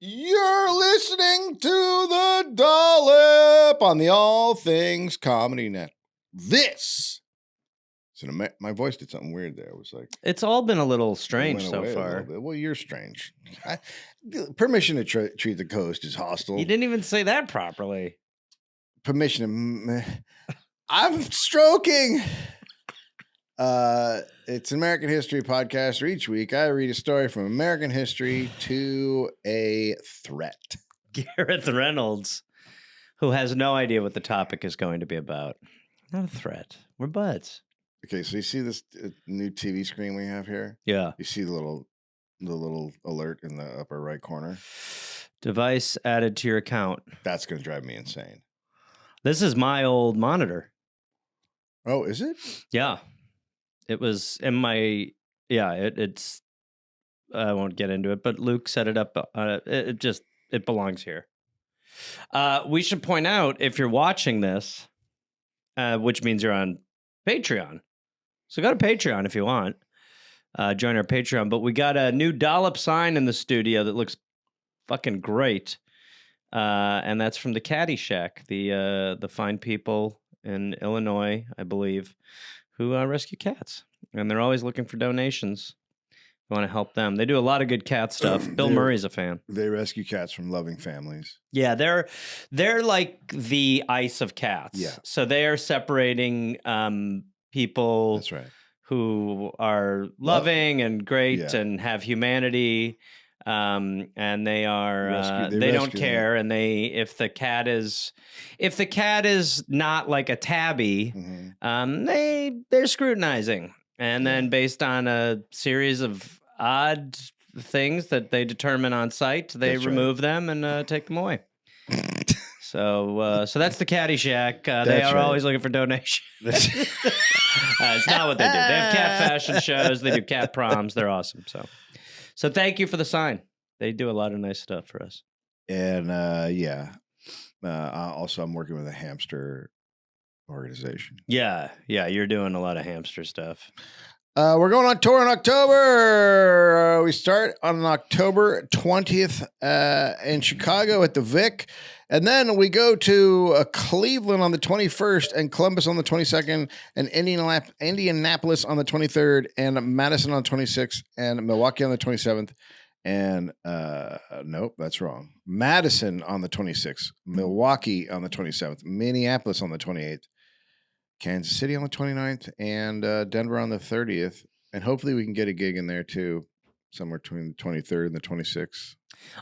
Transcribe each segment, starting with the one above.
You're listening to the Dollop on the All Things Comedy Net. This is my voice did something weird there. It was like it's all been a little strange went so away a far. little bit. Well, you're strange. Permission to treat the coast is hostile. You didn't even say that properly. Permission. I'm stroking. It's an American history podcast where each week I read a story from American history to a threat. Gareth Reynolds, who has no idea what the topic is going to be about. Not a threat. We're buds. Okay, so you see this new TV screen we have here? Yeah. You see the little alert in the upper right corner? Device added to your account. That's going to drive me insane. This is my old monitor. Oh, is it? Yeah. It was in my, it's, I won't get into it, but Luke set it up. It belongs here. We should point out, if you're watching this, which means you're on Patreon. So go to Patreon if you want. Join our Patreon. But we got a new Dollop sign in the studio that looks fucking great. And that's from the Caddy Shack, the fine people in Illinois, I believe, who rescue cats. And they're always looking for donations. You want to help them. They do a lot of good cat stuff. Bill Murray's a fan. They rescue cats from loving families. Yeah, they're like the ice of cats. Yeah. So they are separating people That's right. who are loving and great and have humanity. And they are they don't care, and if the cat is not like a tabby, they're scrutinizing, and then based on a series of odd things that they determine on site, they remove them and take them away. So that's the Caddy Shack. They are always looking for donations. It's not what they do. They have cat fashion shows. They do cat proms. They're awesome. So thank you for the sign. They do a lot of nice stuff for us. And also I'm working with a hamster organization. Yeah, you're doing a lot of hamster stuff. We're going on tour in October. We start on October 20th in Chicago at the Vic. And then we go to Cleveland on the 21st and Columbus on the 22nd and Indianapolis on the 23rd and Madison on the 26th and Milwaukee on the 27th. And nope, that's wrong. Madison on the 26th, Milwaukee on the 27th, Minneapolis on the 28th, Kansas City on the 29th, and Denver on the 30th. And hopefully we can get a gig in there too, somewhere between the 23rd and the 26th.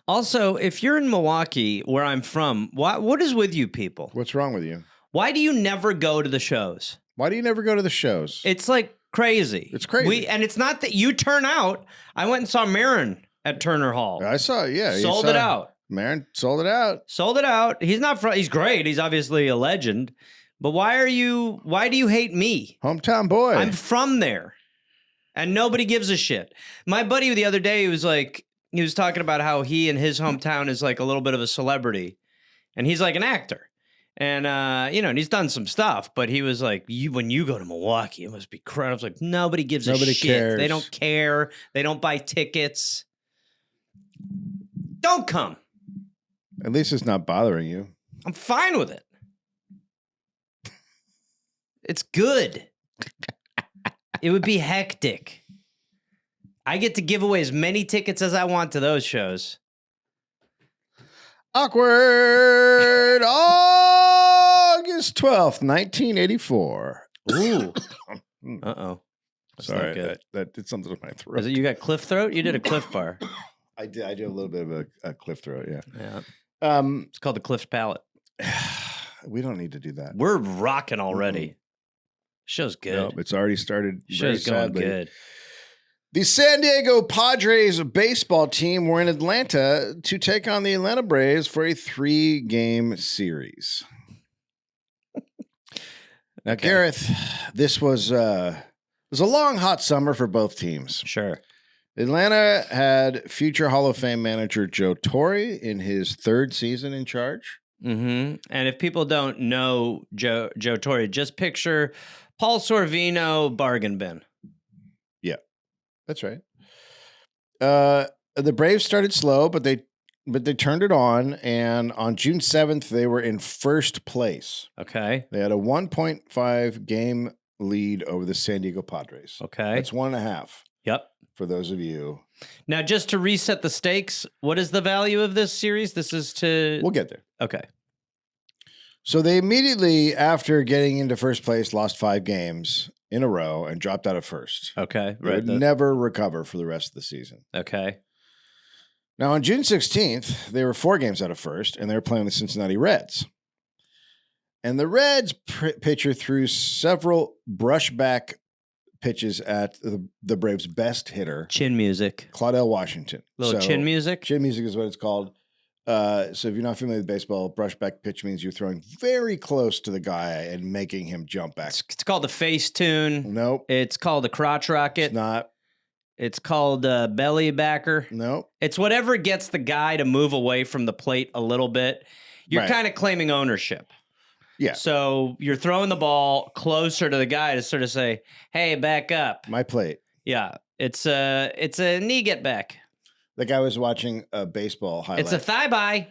Also, if you're in Milwaukee, where I'm from, what is with you people? What's wrong with you? Why do you never go to the shows? Why do you never go to the shows? It's like crazy. It's crazy. And it's not that you turn out. I went and saw Marin at Turner Hall. I saw, sold it out. Marin sold it out. Sold it out. He's great. He's obviously a legend. But why do you hate me? Hometown boy. I'm from there. And nobody gives a shit. My buddy the other day, he was talking about how he in his hometown is like a little bit of a celebrity. And he's like an actor. And, and he's done some stuff. But he was like, when you go to Milwaukee, it must be crowded. I was like, nobody gives a shit. Cares. They don't care. They don't buy tickets. Don't come. At least it's not bothering you. I'm fine with it. It's good. It would be hectic. I get to give away as many tickets as I want to those shows. Awkward. August 12th, 1984. Ooh. Uh-oh. Sorry, that did something to my throat. Is it you got cliff throat? You did a Cliff Bar. I did a little bit of a cliff throat, yeah. Yeah. It's called the Cliff Palate. We don't need to do that. We're rocking already. Mm-hmm. Show's good. Nope, it's already started. Show's going good. The San Diego Padres baseball team were in Atlanta to take on the Atlanta Braves for a 3-game series. Now, okay. Gareth, this was a long, hot summer for both teams. Sure. Atlanta had future Hall of Fame manager Joe Torre in his 3rd season in charge. Mm-hmm. And if people don't know Joe Torre, just picture Paul Sorvino bargain bin. Yeah, that's right. The Braves started slow, but they they turned it on, and on June 7th, they were in first place. Okay. They had a 1.5 game lead over the San Diego Padres. Okay. That's 1.5. Yep. For those of you. Now, just to reset the stakes, what is the value of this series? This is to... We'll get there. Okay. So they immediately, after getting into first place, lost 5 games in a row and dropped out of first. Okay. They would never recover for the rest of the season. Okay. Now, on June 16th, they were 4 games out of first, and they were playing the Cincinnati Reds. And the Reds pitcher threw several brushback pitches at the Braves' best hitter. Chin music. Claudell Washington. Chin music? Chin music is what it's called. So if you're not familiar with baseball, brushback pitch means you're throwing very close to the guy and making him jump back. It's called a face tune. Nope. It's called a crotch rocket. It's not. It's called a belly backer. Nope. It's whatever gets the guy to move away from the plate a little bit. You're kind of claiming ownership. Yeah. So you're throwing the ball closer to the guy to sort of say, hey, back up. My plate. Yeah. It's a knee get back. The guy was watching a baseball highlight. It's a thigh by.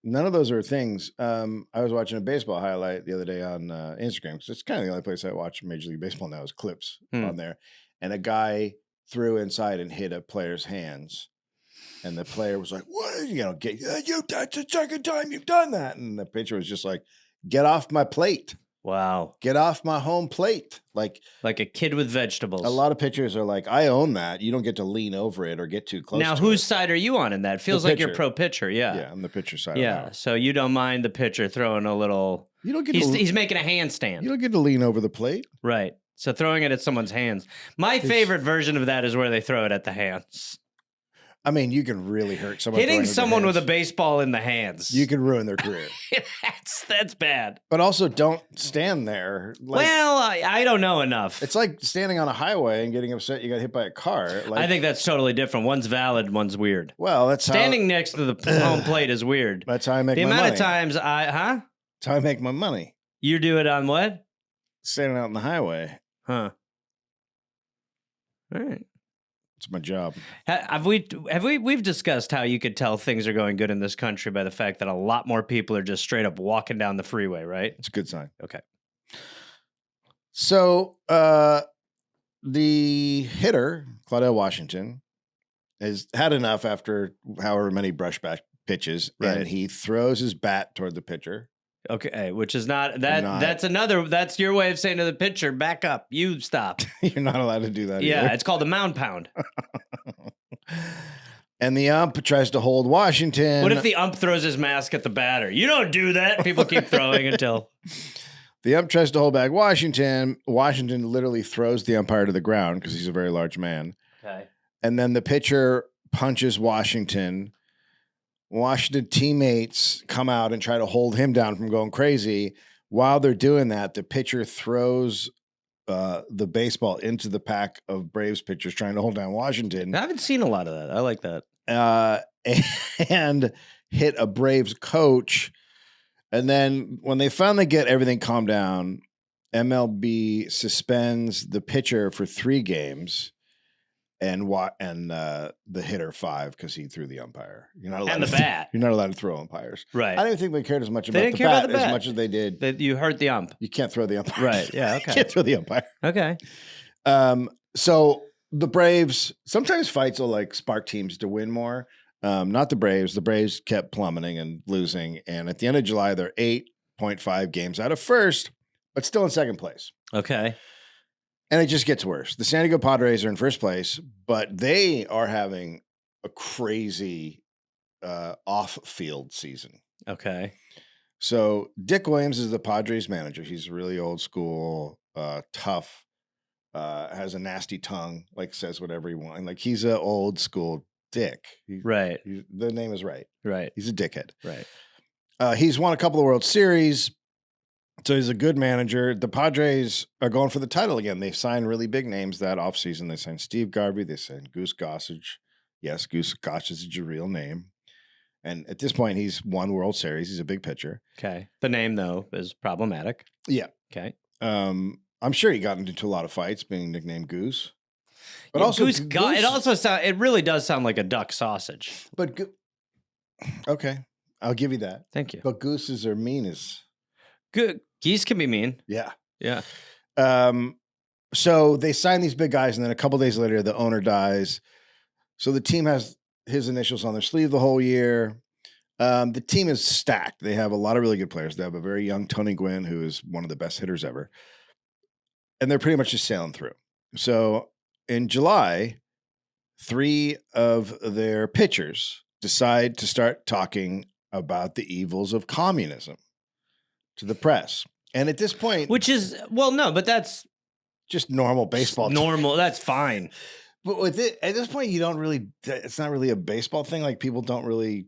None of those are things. I was watching a baseball highlight the other day on Instagram, because it's kind of the only place I watch Major League Baseball now is clips on there. And a guy threw inside and hit a player's hands. And the player was like, what? That's the second time you've done that. And the pitcher was just like, get off my plate. Wow. Get off my home plate. Like a kid with vegetables. A lot of pitchers are like, I own that. You don't get to lean over it or get too close now, to whose it. side are you on in that? Feels like you're pro pitcher. Yeah. Yeah, I'm the pitcher side. Yeah. So you don't mind the pitcher throwing a little. You don't get he's making a handstand. You don't get to lean over the plate. Right. So throwing it at someone's hands. My favorite version of that is where they throw it at the hands. I mean, you can really hurt someone. Hitting someone with a baseball in the hands. You can ruin their career. That's bad. But also, don't stand there. Well, I don't know enough. It's like standing on a highway and getting upset you got hit by a car. I think that's totally different. One's valid, one's weird. Well, that's standing next to the home plate is weird. That's how I make my money. The amount of times That's how I make my money. You do it on what? Standing out on the highway. Huh. All right. It's my job. We've discussed how you could tell things are going good in this country by the fact that a lot more people are just straight up walking down the freeway, right? It's a good sign. Okay. So the hitter, Claudell Washington, has had enough after however many brushback pitches, and he throws his bat toward the pitcher. Okay, which is not that. That's your way of saying to the pitcher, "Back up, you stop." You're not allowed to do that. Yeah, either. it's called a mound pound. And the ump tries to hold Washington. What if the ump throws his mask at the batter? You don't do that. People keep throwing until the ump tries to hold back Washington. Washington literally throws the umpire to the ground because he's a very large man. Okay, and then the pitcher punches Washington. Washington teammates come out and try to hold him down from going crazy. While they're doing that, the pitcher throws the baseball into the pack of Braves pitchers trying to hold down Washington. I haven't seen a lot of that. I like that. And hit a Braves coach. And then when they finally get everything calmed down, MLB suspends the pitcher for 3 games. And the hitter 5 because he threw the umpire. You're not allowed the bat. You're not allowed to throw umpires. Right. I don't think they cared as much about the bat as much as they did. That you hurt the ump. You can't throw the umpire. Right. Yeah. Okay. You can't throw the umpire. Okay. So the Braves, sometimes fights will spark teams to win more. Not the Braves. The Braves kept plummeting and losing. And at the end of July, they're 8.5 games out of first, but still in second place. Okay. And it just gets worse. The San Diego Padres are in first place, but they are having a crazy off-field season. Okay. So Dick Williams is the Padres manager. He's really old school, tough, has a nasty tongue, says whatever he wants. He's an old school Dick. Right. The name is right. Right. He's a dickhead. Right. He's won a couple of World Series. So he's a good manager. The Padres are going for the title again. They signed really big names that offseason. They signed Steve Garvey. They signed Goose Gossage. Yes, Goose Gossage is your real name. And at this point, he's won World Series. He's a big pitcher. Okay. The name, though, is problematic. Yeah. Okay. I'm sure he got into a lot of fights being nicknamed Goose. But Yeah, also, Goose. It really does sound like a duck sausage. But Okay, I'll give you that. Thank you. But gooses are mean as Good. Geese can be mean. yeah. Yeah. So they sign these big guys, and then a couple days later, the owner dies. So the team has his initials on their sleeve the whole year. The team is stacked. They have a lot of really good players. They have a very young Tony Gwynn, who is one of the best hitters ever. And they're pretty much just sailing through. So in July, 3 of their pitchers decide to start talking about the evils of communism to the press. And at this point, Which is, well, no, but that's just normal baseball. normal. That's fine. But with it, at this point, you don't really, it's not really a baseball thing. Like people don't really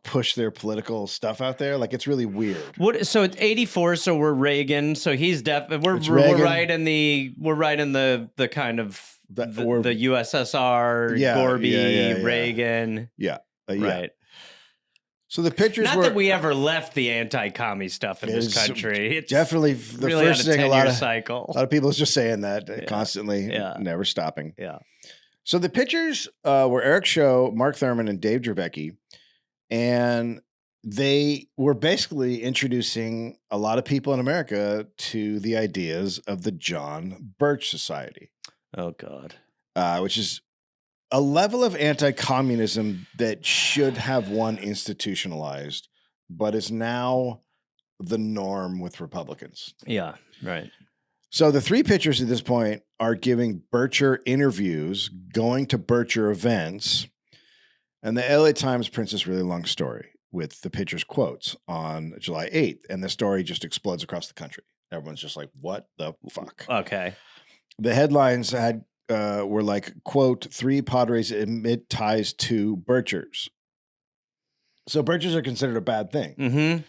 push their political stuff out there. Like it's really weird. What? So it's 84. So we're Reagan. So he's we're Reagan. right in the kind of the USSR, Gorby, Reagan. Yeah. Right. So the pitchers Not were that we ever left the anti-commie stuff in this country. It's definitely the really first thing. A lot of people is just saying that constantly, never stopping. Yeah. So the pitchers were Eric Show, Mark Thurman, and Dave Dravecki, and they were basically introducing a lot of people in America to the ideas of the John Birch Society. Oh God. Which is a level of anti-communism that should have one institutionalized, but is now the norm with Republicans. Yeah, right. So the 3 pitchers at this point are giving Bircher interviews, going to Bircher events, and the LA Times prints this really long story with the pitchers' quotes on July 8th, and the story just explodes across the country. Everyone's just like, what the fuck? Okay. The headlines were like, quote, 3 Padres admit ties to Birchers. So Birchers are considered a bad thing. Mm-hmm.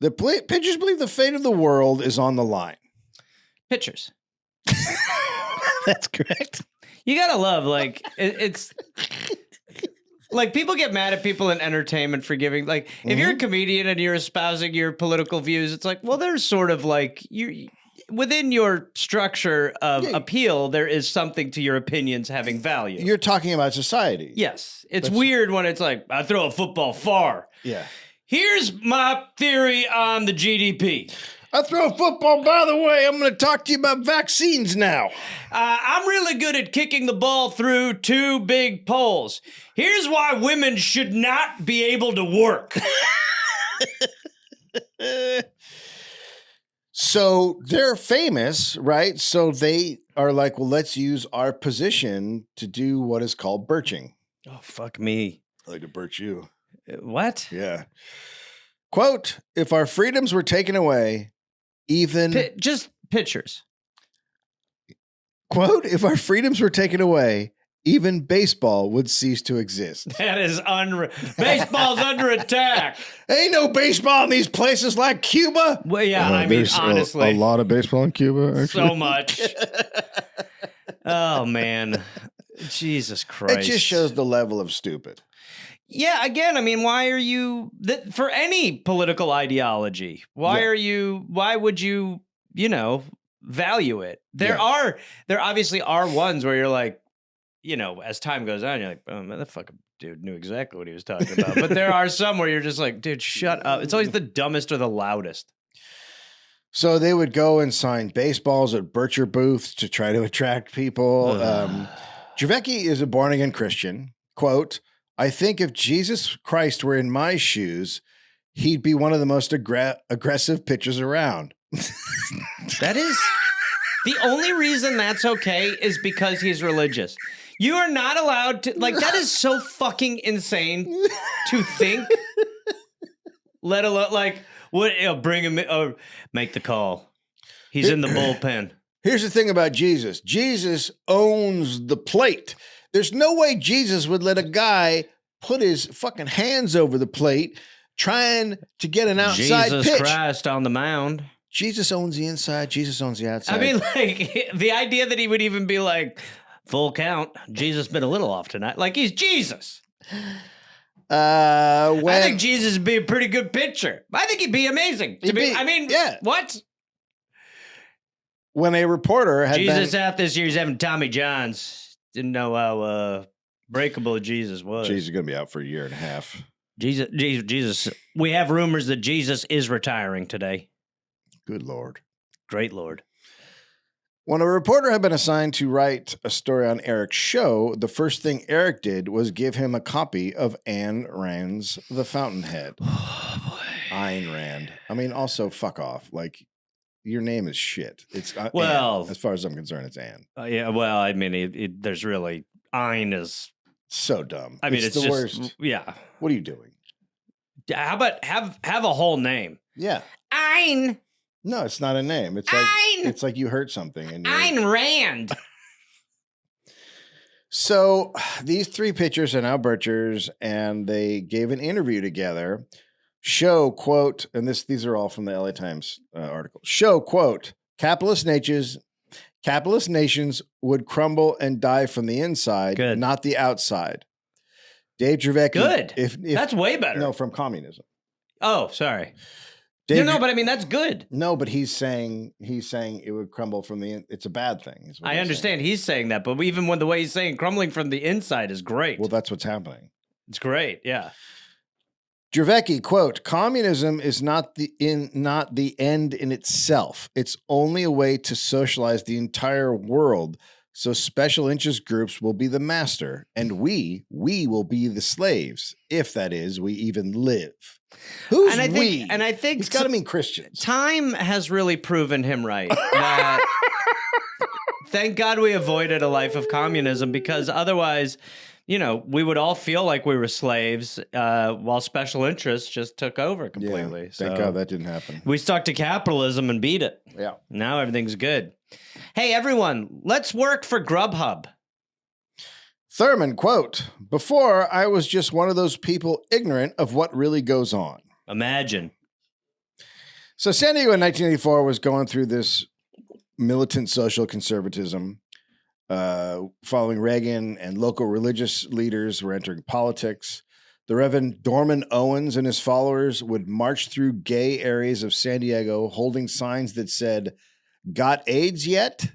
The pitchers believe the fate of the world is on the line. Pitchers. That's correct. You gotta love, like, it's... Like, people get mad at people in entertainment for giving, like, if you're a comedian and you're espousing your political views, it's like, well, there's sort of like, within your structure of appeal, there is something to your opinions having value. You're talking about society. Yes. It's weird when it's like, I throw a football far. Yeah. Here's my theory on the GDP. I throw a football, by the way. I'm going to talk to you about vaccines now. I'm really good at kicking the ball through 2 big poles. Here's why women should not be able to work. So they're famous, right? So they are like, well, let's use our position to do what is called birching. Oh, fuck me. I like to birch you. What? Yeah. Quote, if our freedoms were taken away, just pictures. Quote, if our freedoms were taken away, even baseball would cease to exist. That is baseball's under attack. Ain't no baseball in these places like Cuba. Well, yeah, I mean, honestly. A lot of baseball in Cuba, actually. So much. Oh, man. Jesus Christ. It just shows the level of stupid. Yeah, again, I mean, why are you, for any political ideology, why would you, value it? There obviously are ones where you're like, as time goes on, you're like, oh, man, that fucking dude knew exactly what he was talking about. But there are some where you're just like, dude, shut up. It's always the dumbest or the loudest. So they would go and sign baseballs at Bircher booths to try to attract people. Dravecki is a born-again Christian. Quote, I think if Jesus Christ were in my shoes, he'd be one of the most aggressive pitchers around. That is the only reason that's okay is because he's religious. You are not allowed to, like, that is so fucking insane to think, let alone, like, bring him, make the call. He's in the bullpen. Here's the thing about Jesus. Jesus owns the plate. There's no way Jesus would let a guy put his fucking hands over the plate trying to get an outside pitch. Jesus Christ on the mound. Jesus owns the inside. Jesus owns the outside. I mean, like, the idea that he would even be like, full count, Jesus been a little off tonight. Like, he's Jesus. I think Jesus would be a pretty good pitcher. I think he'd be amazing. What? When a reporter had Jesus out this year, he's having Tommy Johns. Didn't know how breakable Jesus was. Jesus is going to be out for a year and a half. Jesus. We have rumors that Jesus is retiring today. Good Lord. Great Lord. When a reporter had been assigned to write a story on Eric's show, the first thing Eric did was give him a copy of Ayn Rand's The Fountainhead. Oh, boy. Ayn Rand. I mean, also, fuck off. Like, your name is shit. It's well, Anne. As far as I'm concerned, it's Anne. Yeah, well, I mean, there's really Ayn is so dumb. I mean, it's the just, worst. Yeah. What are you doing? How about have a whole name? Yeah. Ayn. No, it's not a name. It's like it's like you heard something. And Ayn Rand. So these three pitchers are now Birchers, and they gave an interview together. Show, quote, and these are all from the LA Times article. Show, quote, capitalist nations would crumble and die from the inside, Good. Not the outside. Dave Trevecki. Good. If that's way better. No, from communism. Oh, sorry. Dave, no, but I mean that's good. No, but he's saying it would crumble from the. It's a bad thing. I understand he's saying that, but even when the way he's saying crumbling from the inside is great. Well, that's what's happening. It's great, yeah. Dravecki, quote, communism is not the end in itself. It's only a way to socialize the entire world. So special interest groups will be the master, and we will be the slaves, if that is, we even live. Who's we? And I think it's got to mean Christians. Time has really proven him right. That thank God we avoided a life of communism, because otherwise, you know, we would all feel like we were slaves while special interests just took over completely. Yeah, thank God that didn't happen. We stuck to capitalism and beat it. Yeah. Now everything's good. Hey, everyone, let's work for Grubhub. Thurman, quote, before I was just one of those people ignorant of what really goes on. Imagine. So San Diego in 1984 was going through this militant social conservatism. Following Reagan, and local religious leaders were entering politics. The Reverend Dorman Owens and his followers would march through gay areas of San Diego holding signs that said, got AIDS yet?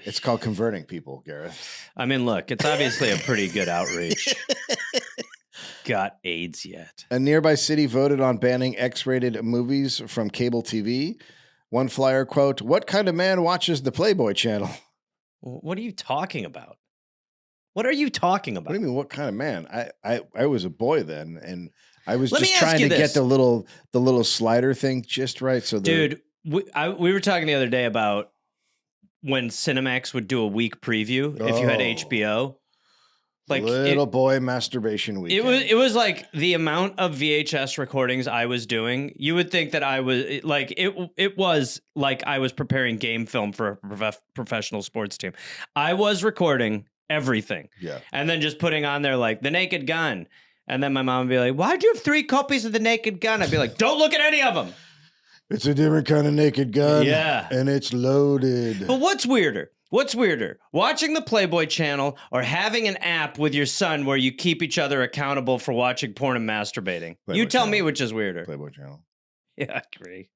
It's called converting people, Gareth. I mean, look, it's obviously a pretty good outreach. Got AIDS yet? A nearby city voted on banning X-rated movies from cable TV. One flyer, quote, what kind of man watches the Playboy channel? What are you talking about? What are you talking about? What do you mean, what kind of man? I was a boy then, and I was just trying to get the little slider thing just right. So, dude, we were talking the other day about when Cinemax would do a week preview if you had HBO. Like little boy masturbation weekend. It was like the amount of VHS recordings I was doing. You would think that I was like it was like I was preparing game film for a professional sports team. I was recording everything, yeah, and then just putting on there like The Naked Gun, and then my mom would be like, "Why'd you have 3 copies of The Naked Gun?" I'd be like, "Don't look at any of them. It's a different kind of Naked Gun, yeah, and it's loaded." But what's weirder? What's weirder, watching the Playboy channel or having an app with your son where you keep each other accountable for watching porn and masturbating? Playboy you tell channel. me which is weirder. Playboy channel. Yeah, I agree.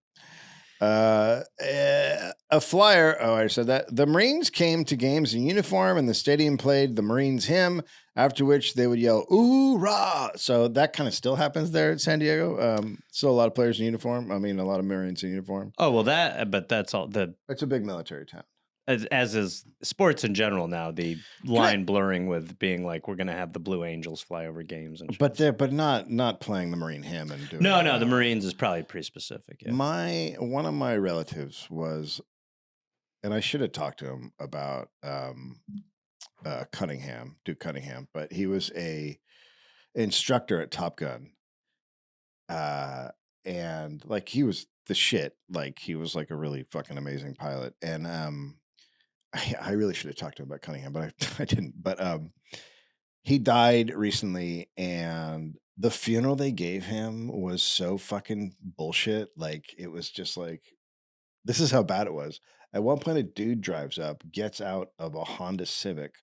A flyer. Oh, I said that. The Marines came to games in uniform, and the stadium played the Marines hymn, after which they would yell, "Ooh, rah!" So that kind of still happens there at San Diego. Still a lot of players in uniform. I mean, a lot of Marines in uniform. Oh, well, but that's all. It's a big military town. As is sports in general now, the line blurring with being like, we're going to have the Blue Angels fly over games. And but not playing the Marine hymn and doing No, the Marines is probably pretty specific. Yeah. One of my relatives was, and I should have talked to him about Duke Cunningham, but he was a instructor at Top Gun. And like he was the shit. Like he was like a really fucking amazing pilot. And I really should have talked to him about Cunningham, but I didn't. But he died recently, and the funeral they gave him was so fucking bullshit. Like it was just like, this is how bad it was. At one point, a dude drives up, gets out of a Honda Civic,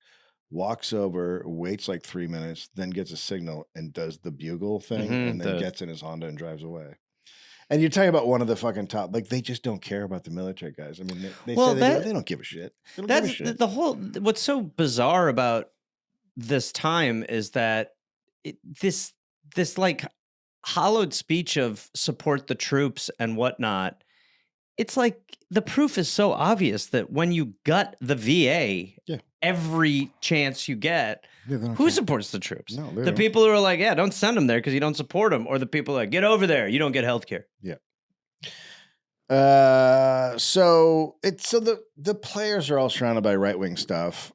walks over, waits like 3 minutes, then gets a signal and does the bugle thing, and then gets in his Honda and drives away. And you're talking about one of the fucking top, like they just don't care about the military guys. I mean, they Well, say they do. They don't give a shit. They don't give a That's shit. the whole. What's so bizarre about this time is that this like hollowed speech of support the troops and whatnot. It's like the proof is so obvious that when you gut the VA, Yeah. every chance you get, Yeah, they don't who care. supports the troops? No, they The don't. people who are like, yeah, don't send them there because you don't support them, or the people like, get over there, you don't get health care. Yeah. So the players are all surrounded by right wing stuff.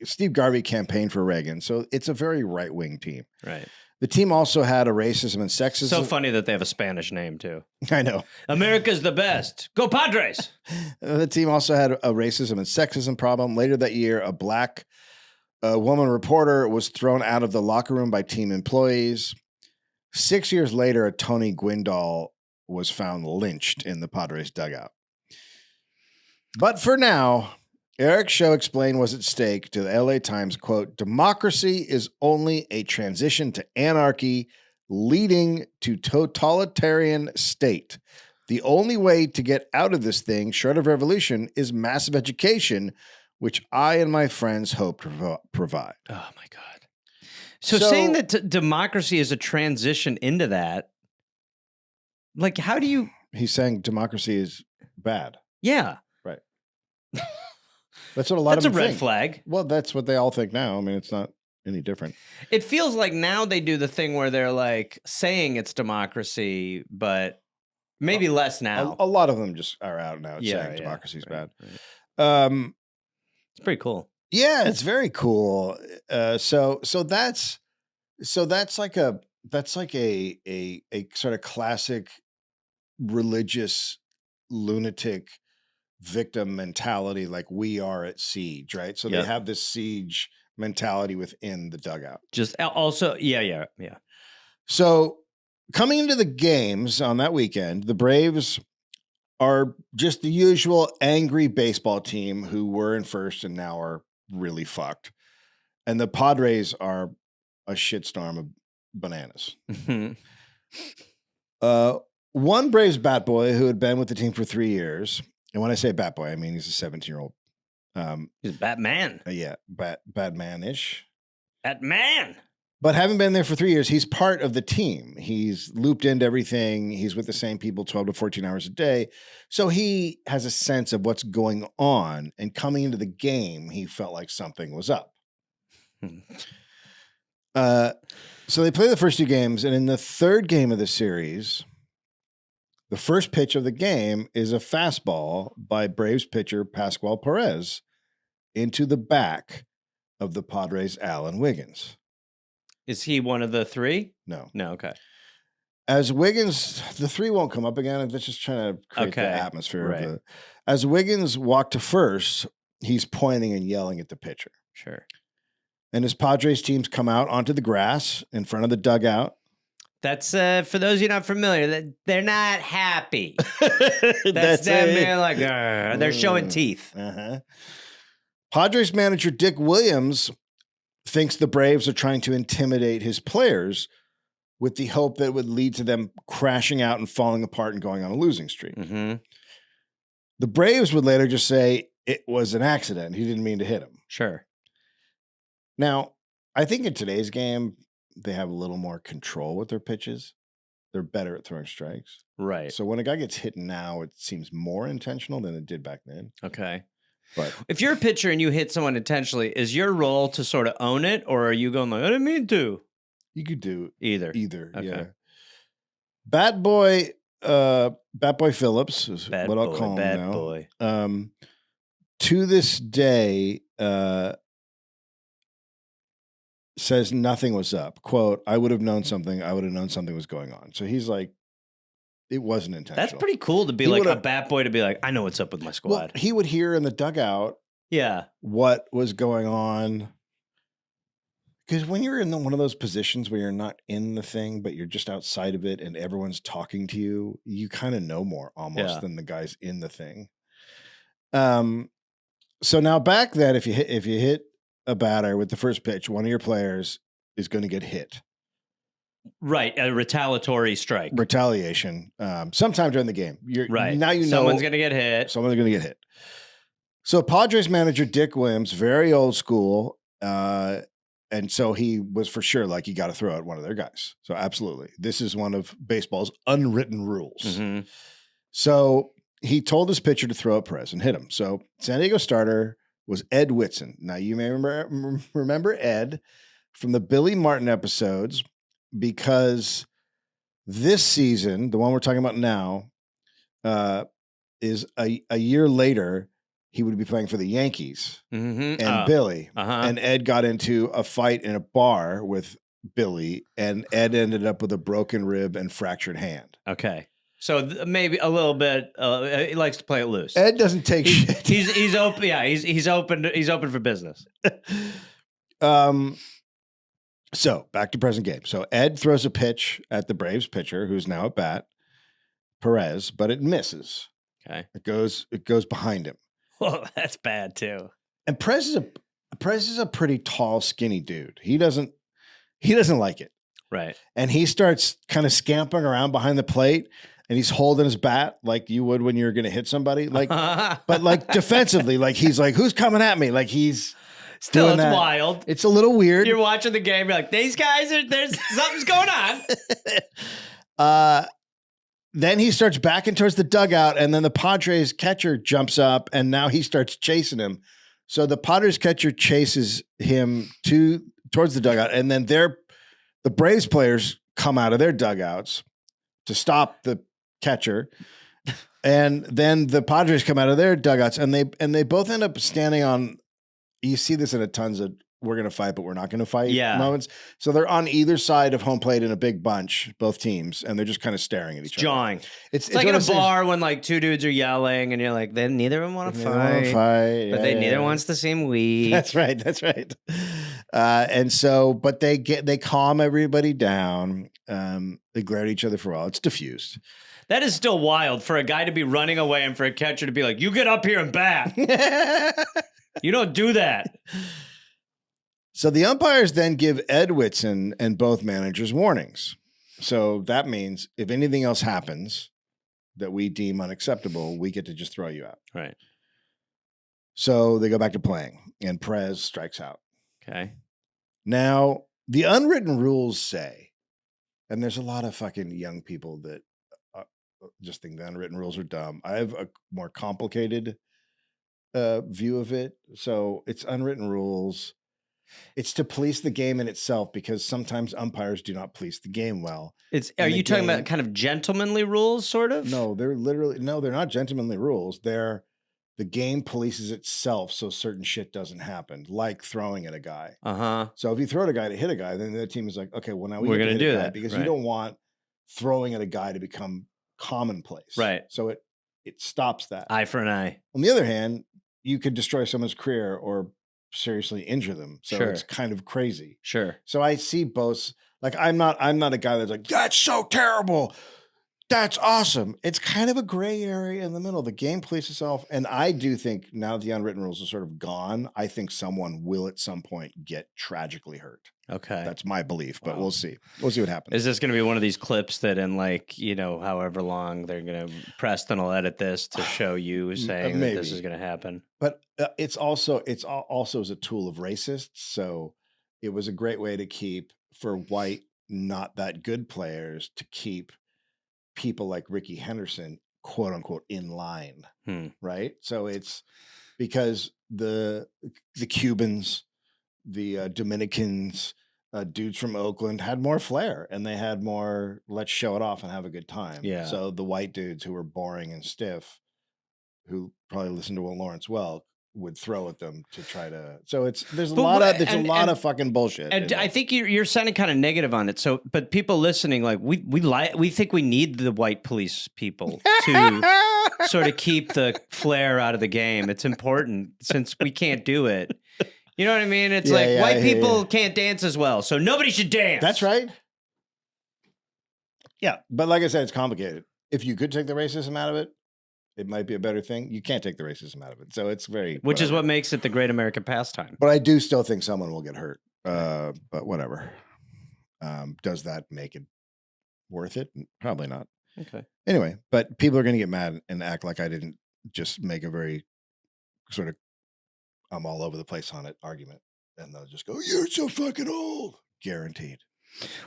Steve Garvey campaigned for Reagan, so it's a very right wing team. Right. The team also had a racism and sexism. So funny that they have a Spanish name too. I know. America's the best. Go Padres. The team also had a racism and sexism problem. Later that year, a black woman reporter was thrown out of the locker room by team employees. 6 years later, a Tony Gwyndahl was found lynched in the Padres dugout. But for now, Eric Show explained what's at stake to the LA Times, quote, democracy is only a transition to anarchy leading to totalitarian state. The only way to get out of this thing, short of revolution, is massive education, which I and my friends hope to provide. Oh, my God. So saying that democracy is a transition into that, like, how do you... He's saying democracy is bad. Yeah. Right. That's what a lot That's of them a red think. flag. Well, that's what they all think now. I mean, it's not any different. It feels like now they do the thing where they're like saying it's democracy, but maybe less now. A lot of them just are out now saying democracy is bad. Right. It's pretty cool. Yeah, it's very cool. So that's like a sort of classic religious lunatic victim mentality, like we are at siege, right? So they have this siege mentality within the dugout. Just also, yeah. So coming into the games on that weekend, the Braves are just the usual angry baseball team who were in first and now are really fucked. And the Padres are a shitstorm of bananas. One Braves bat boy who had been with the team for 3 years, and when I say bat boy, I mean he's a 17-year-old. He's Batman. Batman-ish. Batman. But having been there for 3 years, he's part of the team. He's looped into everything. He's with the same people 12 to 14 hours a day. So he has a sense of what's going on. And coming into the game, he felt like something was up. So they play the first 2 games. And in the third game of the series, the first pitch of the game is a fastball by Braves pitcher Pascual Perez into the back of the Padres' Alan Wiggins. Is he one of the 3? No. Okay. As Wiggins, the 3 won't come up again. That's just trying to create the atmosphere. Right. As Wiggins walked to first, he's pointing and yelling at the pitcher. Sure. And as Padres teams come out onto the grass in front of the dugout. That's for those of you not familiar, that they're not happy. That's them being like, they're showing teeth. Padres manager Dick Williams thinks the Braves are trying to intimidate his players with the hope that it would lead to them crashing out and falling apart and going on a losing streak. The Braves would later just say it was an accident. He didn't mean to hit him. Sure. Now, I think in today's game, they have a little more control with their pitches. They're better at throwing strikes. Right. So when a guy gets hit now, it seems more intentional than it did back then. Okay. But if you're a pitcher and you hit someone intentionally, is your role to sort of own it, or are you going like, I didn't mean to? You could do either. Okay. Yeah. Bat Boy Phillips is what I'll call him now. Boy. To this day, says nothing was up. Quote, I would have known something. I would have known something was going on. So he's like, it wasn't intentional. That's pretty cool to be like a bat boy to be like, I know what's up with my squad. Well, he would hear in the dugout what was going on. Because when you're in one of those positions where you're not in the thing, but you're just outside of it and everyone's talking to you, you kind of know more almost than the guys in the thing. So now back then, if you hit a batter with the first pitch, one of your players is going to get hit. Right, a retaliatory strike. Retaliation. Sometime during the game. Right. Now someone's going to get hit. Someone's going to get hit. So Padres manager Dick Williams, very old school, and so he was for sure like, you got to throw out one of their guys. So absolutely. This is one of baseball's unwritten rules. Mm-hmm. So he told his pitcher to throw out Perez and hit him. So San Diego starter was Ed Whitson. Now you may remember Ed from the Billy Martin episodes, because this season, the one we're talking about now, is a year later. He would be playing for the Yankees and Billy. And Ed got into a fight in a bar with Billy, and Ed ended up with a broken rib and fractured hand. Okay. So maybe a little bit. He likes to play it loose. Ed doesn't take shit. He's open. Yeah, he's open. He's open for business. So back to present game. So Ed throws a pitch at the Braves pitcher, who's now at bat, Perez, but it misses. Okay. It goes behind him. Well, that's bad too. And Perez is a pretty tall, skinny dude. He doesn't like it. Right. And he starts kind of scampering around behind the plate, and he's holding his bat like you would when you're going to hit somebody, like, but like defensively, like he's like, who's coming at me? Like he's still, it's wild. It's a little weird. You're watching the game, you're like, these guys there's something's going on. Then he starts backing towards the dugout, and then the Padres catcher jumps up, and now he starts chasing him. So the Padres catcher chases him towards the dugout, and then the Braves players come out of their dugouts to stop the catcher, and then the Padres come out of their dugouts, and they both end up standing on. You see this in a tons of we're going to fight, but we're not going to fight moments. So they're on either side of home plate in a big bunch, both teams, and they're just kind of staring at each other. Jawing. It's like in a bar when like two dudes are yelling and you're like, then neither of them want to fight. But neither wants the same weed. That's right. And so, but they calm everybody down. They glare at each other for a while. It's diffused. That is still wild for a guy to be running away and for a catcher to be like, you get up here and bat. You don't do that. So the umpires then give Ed Whitson and both managers warnings. So that means if anything else happens that we deem unacceptable, we get to just throw you out. Right. So they go back to playing, and Perez strikes out. Okay. Now, the unwritten rules say, and there's a lot of fucking young people that just think the unwritten rules are dumb. I have a more complicated view of it. So it's unwritten rules. It's to police the game in itself, because sometimes umpires do not police the game well. Are you talking about kind of gentlemanly rules, sort of? No, they're not gentlemanly rules. The game polices itself so certain shit doesn't happen, like throwing at a guy. So if you throw at a guy to hit a guy, then the team is like, okay, well now we're going to do that, because you don't want throwing at a guy to become commonplace. Right. So it stops that. Eye for an eye. On the other hand, you could destroy someone's career or seriously injure them. So it's kind of crazy. Sure. So I see both. Like I'm not a guy that's like, that's so terrible. That's awesome. It's kind of a gray area in the middle. The game polices itself. And I do think now the unwritten rules are sort of gone, I think someone will at some point get tragically hurt. Okay. That's my belief, but we'll see. We'll see what happens. Is this going to be one of these clips that in like, however long they're going to, Preston will edit this to show you saying that this is going to happen? But it's also as a tool of racists. So it was a great way to keep, for white, not that good players, to keep people like Ricky Henderson, quote unquote, in line. Right. So it's because the Cubans, the Dominicans, dudes from Oakland had more flair, and they had more, let's show it off and have a good time. Yeah. So the white dudes who were boring and stiff, who probably listened to Will Lawrence well, would throw at them to try to. So there's a lot of fucking bullshit. And I think you're sounding kind of negative on it. So, but people listening, like we think we need the white police people to sort of keep the flair out of the game. It's important since we can't do it. You know what I mean? It's white people can't dance as well, so nobody should dance. That's right. Yeah, but like I said, it's complicated. If you could take the racism out of it, it might be a better thing. You can't take the racism out of it. So it's which is what makes it the great American pastime. But I do still think someone will get hurt. But whatever. Does that make it worth it? Probably not. Okay. Anyway, but people are going to get mad and act like I didn't just make a very sort of I'm all over the place on it argument. And they'll just go, "You're so fucking old." Guaranteed.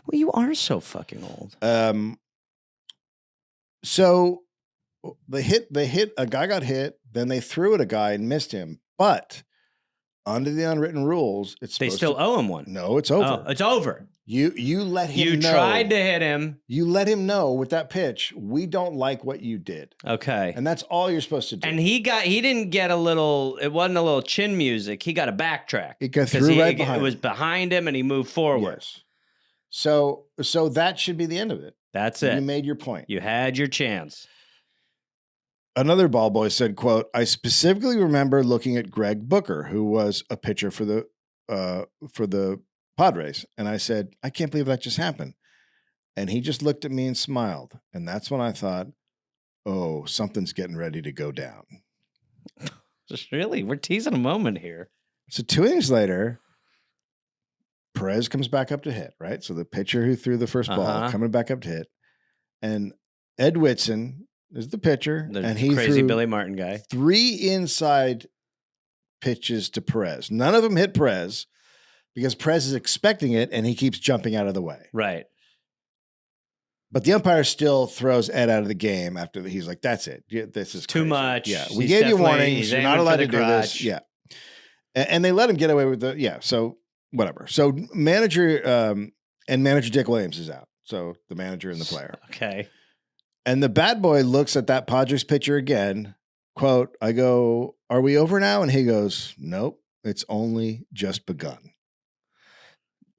Well, you are so fucking old. So they hit a guy got hit, then they threw at a guy and missed him. But under the unwritten rules, They still owe him one. No, it's over. Oh, it's over. You let him You know. tried to hit him. You let him know with that pitch, we don't like what you did. Okay. And that's all you're supposed to do. And he didn't get it wasn't a little chin music. He got a backtrack. It got through right behind him. It was behind him and he moved forward. Yes. So that should be the end of it. That's it. You made your point. You had your chance. Another ball boy said, quote, "I specifically remember looking at Greg Booker, who was a pitcher for the Padres. And I said, I can't believe that just happened. And he just looked at me and smiled. And that's when I thought, oh, something's getting ready to go down." Just really? We're teasing a moment here. So 2 innings later, Perez comes back up to hit, right? So the pitcher who threw the first ball coming back up to hit. And Ed Whitson is the pitcher. The he crazy threw Billy Martin guy. 3 inside pitches to Perez. None of them hit Perez because Perez is expecting it and he keeps jumping out of the way. Right. But the umpire still throws Ed out of the game after he's like, "That's it. This is too crazy. much. Yeah, we gave you warnings. You're not allowed to do this." Yeah, and they let him get away with the So whatever. So manager Dick Williams is out. So the manager and the player. Okay. And the bad boy looks at that Padres pitcher again. Quote, I go, "Are we over now?" And he goes, "Nope, it's only just begun."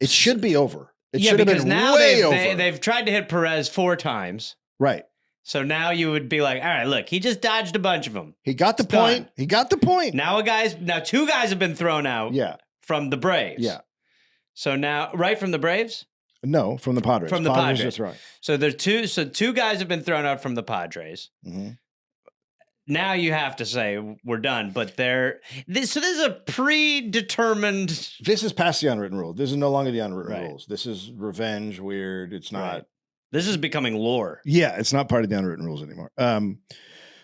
It should be over. It should have been now way over. They've tried to hit Perez 4 times. Right. So now you would be like, all right, look, he just dodged a bunch of them. He got the point. He got the point. Now 2 guys have been thrown out. Yeah. From the Braves. Yeah. So now, right from the Braves? No, from the Padres. From the Padres. Are throwing. So there's 2. So 2 guys have been thrown out from the Padres. Mm-hmm. Now you have to say we're done, but this is a predetermined. This is past the unwritten rule. This is no longer the unwritten rules. This is revenge. Weird. It's not. Right. This is becoming lore. Yeah, it's not part of the unwritten rules anymore.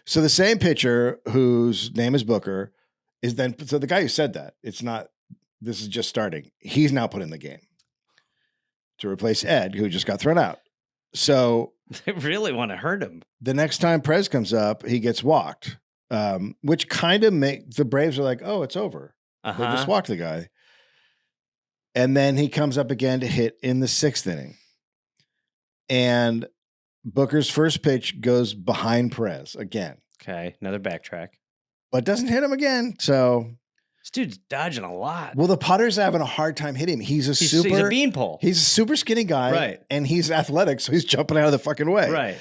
So the same pitcher whose name is Booker is then. So the guy who said that it's not. This is just starting. He's now put in the game to replace Ed, who just got thrown out. So they really want to hurt him. The next time Perez comes up, he gets walked, which kind of the Braves are like, "Oh, it's over." They just walked the guy. And then he comes up again to hit in the 6th inning. And Booker's first pitch goes behind Perez again. Okay, another backtrack. But doesn't hit him again. So this dude's dodging a lot. Well, the Padres are having a hard time hitting him. He's a beanpole. He's a super skinny guy. Right. And he's athletic, so he's jumping out of the fucking way. Right.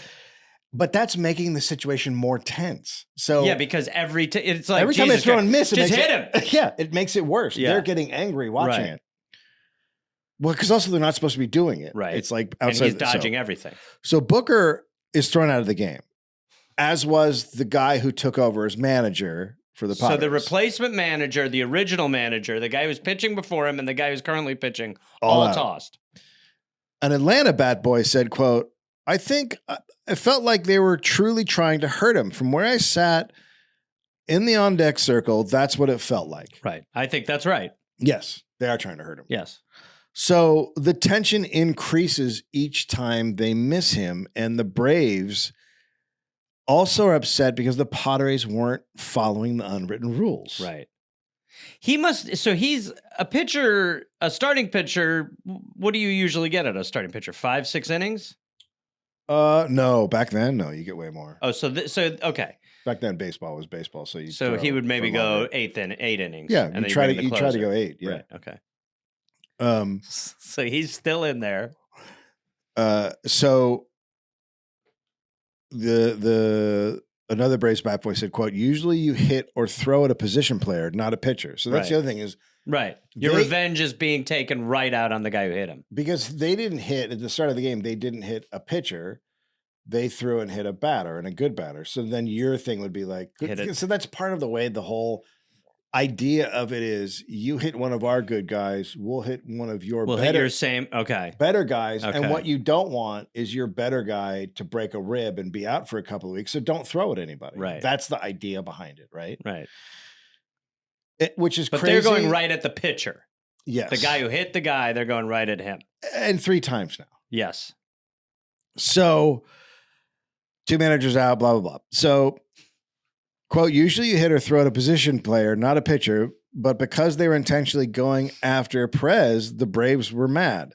But that's making the situation more tense. So yeah, because it's like every time they throw and miss, just hit him. Yeah, it makes it worse. Yeah. They're getting angry watching it. Well, because also they're not supposed to be doing it. Right. It's like outside. And he's dodging everything. So Booker is thrown out of the game, as was the guy who took over as manager for the Padres. So the replacement manager, the original manager, the guy who was pitching before him, and the guy who's currently pitching, all tossed. An Atlanta bat boy said, quote, "I think it felt like they were truly trying to hurt him. From where I sat in the on-deck circle, that's what it felt like." Right. I think that's right. Yes, they are trying to hurt him. Yes. So the tension increases each time they miss him, and the Braves also are upset because the Padres weren't following the unwritten rules. Right. He's a pitcher, a starting pitcher. What do you usually get at a starting pitcher? 5-6 innings? No, back then, no, you get way more. Oh, okay. Back then, baseball was baseball, so he would maybe go 8 innings. Yeah, you try to go 8. Yeah, right, okay. So he's still in there. So the another Braves bat boy said, quote, "Usually you hit or throw at a position player, not a pitcher." So that's the other thing is right. Your revenge is being taken right out on the guy who hit him. Because they didn't hit at the start of the game, they didn't hit a pitcher. They threw and hit a batter and a good batter. So then your thing would be like, so that's part of the way the whole idea of it is you hit one of our good guys, we'll hit one of your We'll hit your same. Okay. better guys. Okay. And what you don't want is your better guy to break a rib and be out for a couple of weeks. So don't throw at anybody. Right. That's the idea behind it, right? Right. Which is But crazy. they're going right at the pitcher. Yes. The guy who hit the guy, they're going right at him. And 3 times now. Yes. So 2 managers out, blah, blah, blah. So, quote, usually you hit or throw at a position player, not a pitcher, but because they were intentionally going after Perez, the Braves were mad.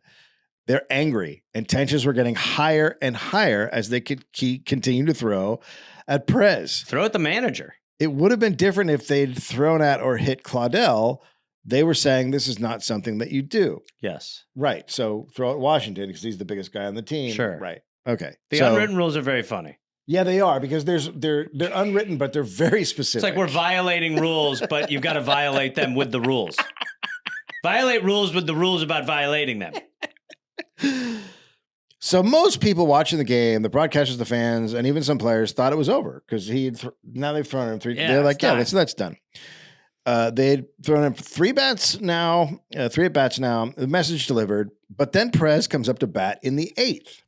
They're angry, and tensions were getting higher and higher as they could continue to throw at Perez. Throw at the manager. It would have been different if they'd thrown at or hit Claudel. They were saying this is not something that you do. Yes. Right. So throw at Washington because he's the biggest guy on the team. Sure. Right. Okay. The unwritten rules are very funny. Yeah, they are because they're unwritten, but they're very specific. It's like we're violating rules, but you've got to violate them with the rules. Violate rules with the rules about violating them. So most people watching the game, the broadcasters, the fans, and even some players thought it was over because now they've thrown him 3. Yeah, they're like, yeah, that's done. They'd thrown him 3 bats now, 3 at bats now. The message delivered, but then Perez comes up to bat in the 8th.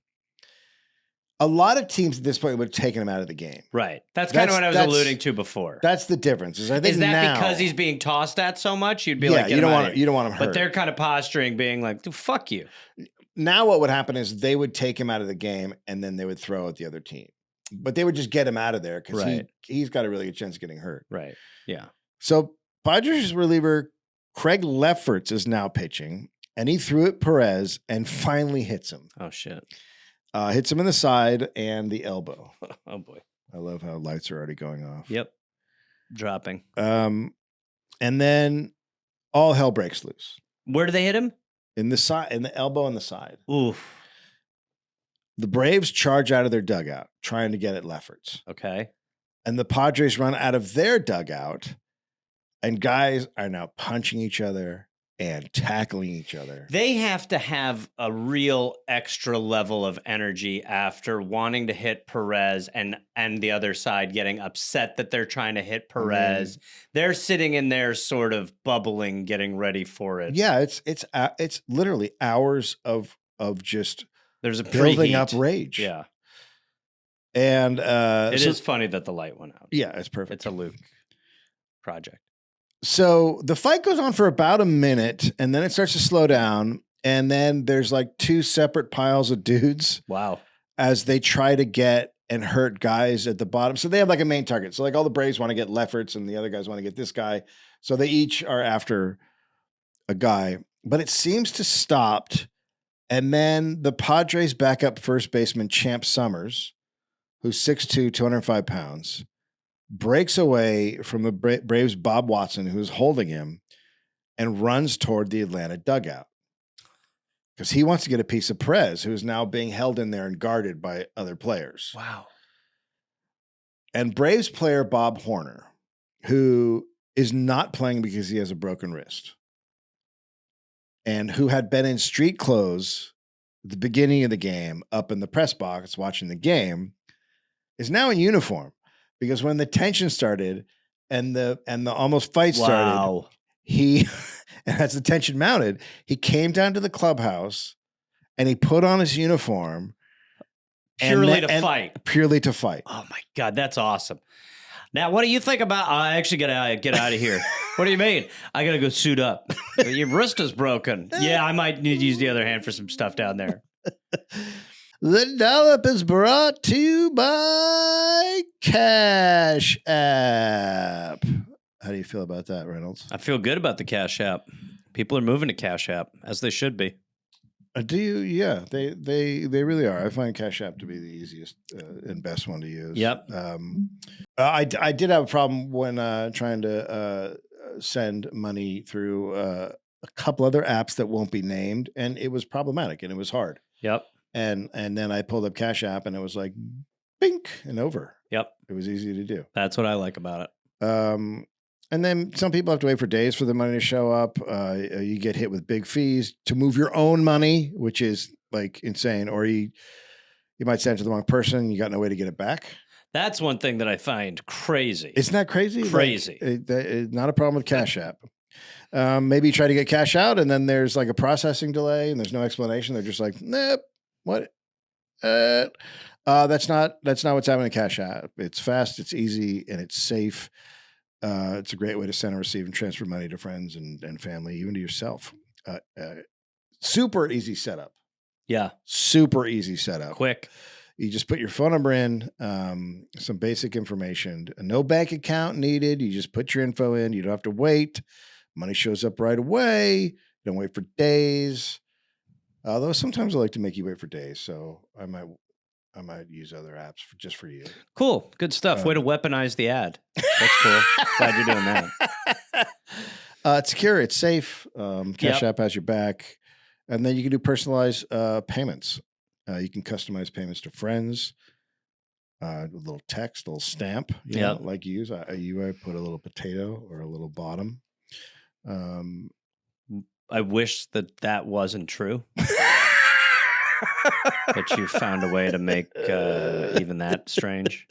A lot of teams at this point would have taken him out of the game. Right. That's kind of what I was alluding to before. That's the difference. Is that now, because he's being tossed at so much? You'd be like, you don't want him hurt. But they're kind of posturing, being like, dude, fuck you. Now what would happen is they would take him out of the game and then they would throw at the other team. But they would just get him out of there because he's got a really good chance of getting hurt. Right. Yeah. So Padres reliever Craig Lefferts is now pitching, and he threw at Perez and finally hits him. Oh, shit. Hits him in the side and the elbow. Oh, boy. I love how lights are already going off. Yep. Dropping. And then all hell breaks loose. Where do they hit him? In the side, in the elbow and the side. Oof. The Braves charge out of their dugout, trying to get at Lefferts. Okay. And the Padres run out of their dugout, and guys are now punching each other and tackling each other. They have to have a real extra level of energy after wanting to hit Perez and the other side getting upset that they're trying to hit Perez. They're sitting in there sort of bubbling, getting ready for it. Yeah, it's literally hours of just there's a building preheat. up rage. Yeah. And it is funny that the light went out. Yeah, it's perfect. It's a Luke project. So the fight goes on for about a minute, and then it starts to slow down, and then there's like 2 separate piles of dudes. Wow. As they try to get and hurt guys at the bottom. So they have like a main target. So like all the Braves want to get Lefferts, and the other guys want to get this guy. So they each are after a guy, but it seems to stopped. And then the Padres backup first baseman Champ Summers, who's 6'2", 205 pounds, breaks away from the Braves' Bob Watson, who's holding him, and runs toward the Atlanta dugout because he wants to get a piece of Perez, who is now being held in there and guarded by other players. Wow. And Braves player Bob Horner, who is not playing because he has a broken wrist, and who had been in street clothes at the beginning of the game up in the press box watching the game, is now in uniform. Because when the tension started and the almost fight started, and as the tension mounted, he came down to the clubhouse and he put on his uniform purely to fight. Oh my God, that's awesome. Now, what do you think about? I actually gotta get out of here. What do you mean? I gotta go suit up. Your wrist is broken. Yeah, I might need to use the other hand for some stuff down there. The Dollop is brought to you by Cash App. How do you feel about that, Reynolds? I feel good about the Cash App. People are moving to Cash App, as they should be. Do you? Yeah, they really are. I find Cash App to be the easiest and best one to use. Yep. I did have a problem when trying to send money through a couple other apps that won't be named, and it was problematic and it was hard. Yep. And then I pulled up Cash App and it was like, bink, and over. Yep. It was easy to do. That's what I like about it. And then some people have to wait for days for the money to show up. You get hit with big fees to move your own money, which is like insane. Or you might send it to the wrong person. You got no way to get it back. That's one thing that I find crazy. Isn't that crazy? Crazy. Not a problem with Cash App. Maybe you try to get cash out and then there's like a processing delay and there's no explanation. They're just like, nope, what? That's not what's happening in Cash App. It's fast, it's easy, and it's safe. It's a great way to send and receive and transfer money to friends and family, even to yourself. Super easy setup. Yeah. Super easy setup. Quick. You just put your phone number in, some basic information. No bank account needed. You just put your info in. You don't have to wait. Money shows up right away. You don't wait for days. Although sometimes I like to make you wait for days, so I might use other apps just for you. Cool. Good stuff. Way to weaponize the ad. That's cool. Glad you're doing that. It's secure. It's safe. Cash App has your back. And then you can do personalized payments. You can customize payments to friends. A little text, a little stamp. You know, like you use. I put a little potato or a little bottom. I wish that wasn't true. But you found a way to make even that strange.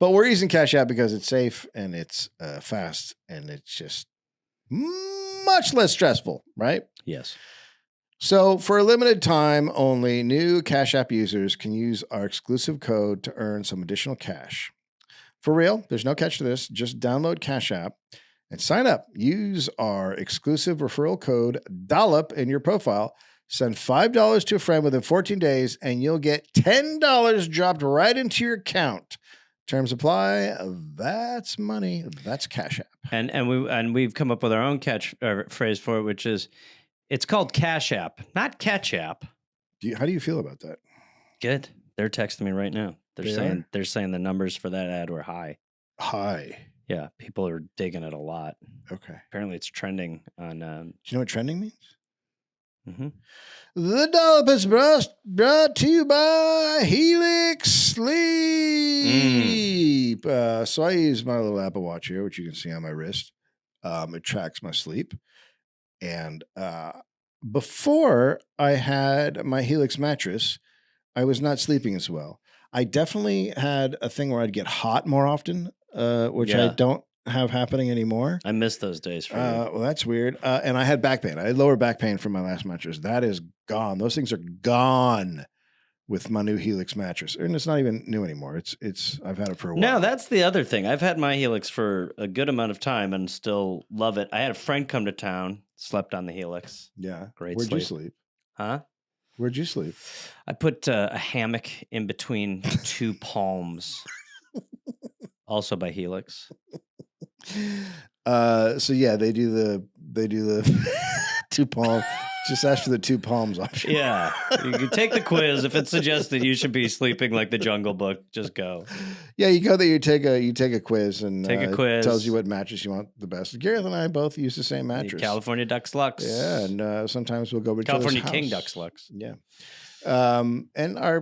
But we're using Cash App because it's safe and it's fast and it's just much less stressful, right? Yes. So for a limited time only, new Cash App users can use our exclusive code to earn some additional cash. For real, there's no catch to this. Just download Cash App and sign up. Use our exclusive referral code Dollop in your profile. Send $5 to a friend within 14 days, and you'll get $10 dropped right into your account. Terms apply. That's money. That's Cash App. And we've come up with our own phrase for it, which is, it's called Cash App, not Catch App. How do you feel about that? Good. They're texting me right now. They're saying the numbers for that ad were high. High. Yeah, people are digging it a lot. Okay. Apparently, it's trending on. Do you know what trending means? Mm-hmm. The Dollop is brought to you by Helix Sleep. So I use my little Apple Watch here, which you can see on my wrist. It tracks my sleep. And before I had my Helix mattress, I was not sleeping as well. I definitely had a thing where I'd get hot more often, which I don't have happening anymore. I miss those days for you. Well, that's weird. And I had back pain. I had lower back pain from my last mattress. That is gone. Those things are gone with my new Helix mattress. And it's not even new anymore. I've had it for a while. No, that's the other thing. I've had my Helix for a good amount of time and still love it. I had a friend come to town, slept on the Helix. Yeah. Great Where'd you sleep? Huh? Where'd you sleep? I put a hammock in between two palms. Also by Helix. So yeah, they do the two palm. Just ask for the two palms option. Yeah, you can take the quiz. If it suggests that you should be sleeping like the Jungle Book, just go. Yeah, you go there. You take a quiz and quiz. Tells you what mattress you want the best. Gareth and I both use the same mattress. California Dux Lux. Yeah, and sometimes we'll go to California each other's King house. Dux Lux. Yeah, and I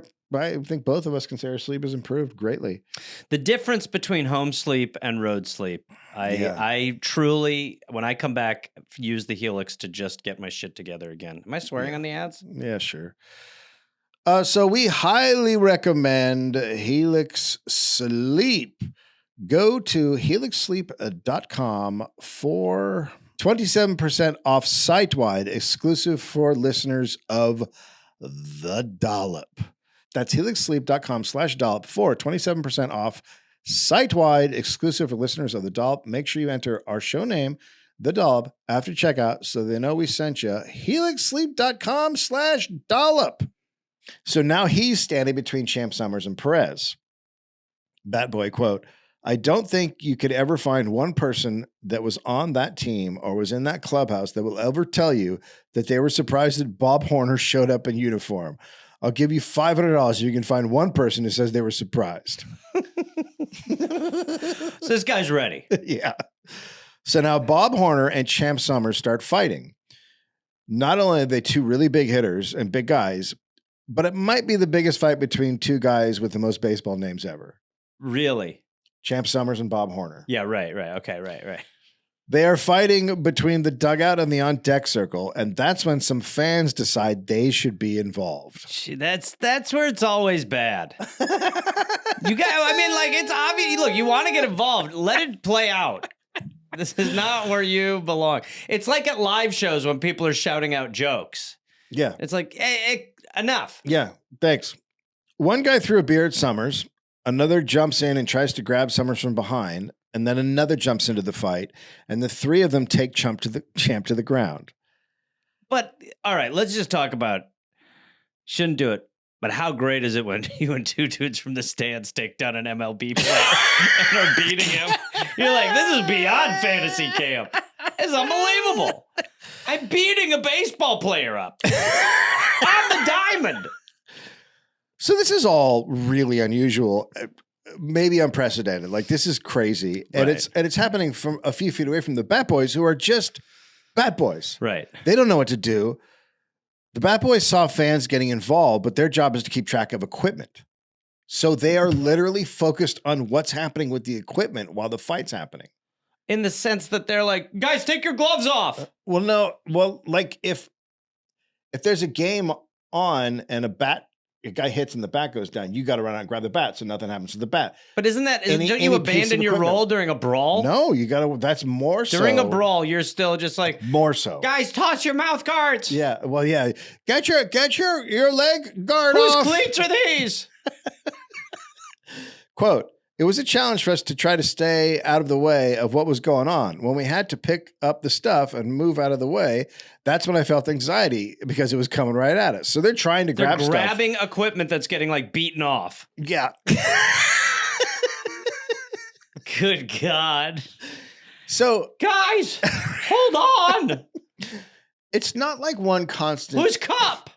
think both of us consider our sleep has improved greatly. The difference between home sleep and road sleep. I truly, when I come back, use the Helix to just get my shit together again. Am I swearing on the ads? Yeah, sure. So we highly recommend Helix Sleep. Go to helixsleep.com for 27% off site-wide, exclusive for listeners of The Dollop. That's helixsleep.com/dollop for 27% off site-wide, exclusive for listeners of The Dollop. Make sure you enter our show name, The Dollop, after checkout so they know we sent you. helixsleep.com/dollop. So now he's standing between Champ Summers and Perez. Bat Boy, quote, I don't think you could ever find one person that was on that team or was in that clubhouse that will ever tell you that they were surprised that Bob Horner showed up in uniform. I'll give you $500 if you can find one person who says they were surprised. So this guy's ready. Yeah. So now Bob Horner and Champ Summers start fighting. Not only are they two really big hitters and big guys, but it might be the biggest fight between two guys with the most baseball names ever. Really? Champ Summers and Bob Horner. Yeah, right. Okay, right. They are fighting between the dugout and the on-deck circle, and that's when some fans decide they should be involved. That's where it's always bad. It's obvious. Look, you want to get involved. Let it play out. This is not where you belong. It's like at live shows when people are shouting out jokes. Yeah. It's like, hey, enough. Yeah, thanks. One guy threw a beer at Summers. Another jumps in and tries to grab Summers from behind. And then another jumps into the fight. And the three of them take Champ to the ground. But, all right, let's just talk about, shouldn't do it. But how great is it when you and two dudes from the stands take down an MLB player and are beating him? You're like, this is beyond fantasy camp. It's unbelievable. I'm beating a baseball player up. I'm the diamond. So this is all really unusual, maybe unprecedented. Like, this is crazy. And Right. it's happening from a few feet away from the Bat Boys, who are just Bat Boys. Right. They don't know what to do. The Bat Boys saw fans getting involved, but their job is to keep track of equipment. So they are literally focused on what's happening with the equipment while the fight's happening. In the sense that they're like, guys, take your gloves off. Well, no. Well, like if there's a game on and a guy hits and the bat goes down, you got to run out and grab the bat so nothing happens to the bat. But don't you Any piece abandon of your equipment. role during a brawl? No, you got to. That's more so. During a brawl, you're still just like, More so. guys, toss your mouth guards. Yeah. Well, yeah. Get your leg guard Whose off. cleats are these? Quote, it was a challenge for us to try to stay out of the way of what was going on. When we had to pick up the stuff and move out of the way, that's when I felt anxiety because it was coming right at us. So they're trying to They're grab stuff. grabbing equipment that's getting like beaten off. Yeah. Good God. So Guys, hold on. it's not like one constant. Whose cup?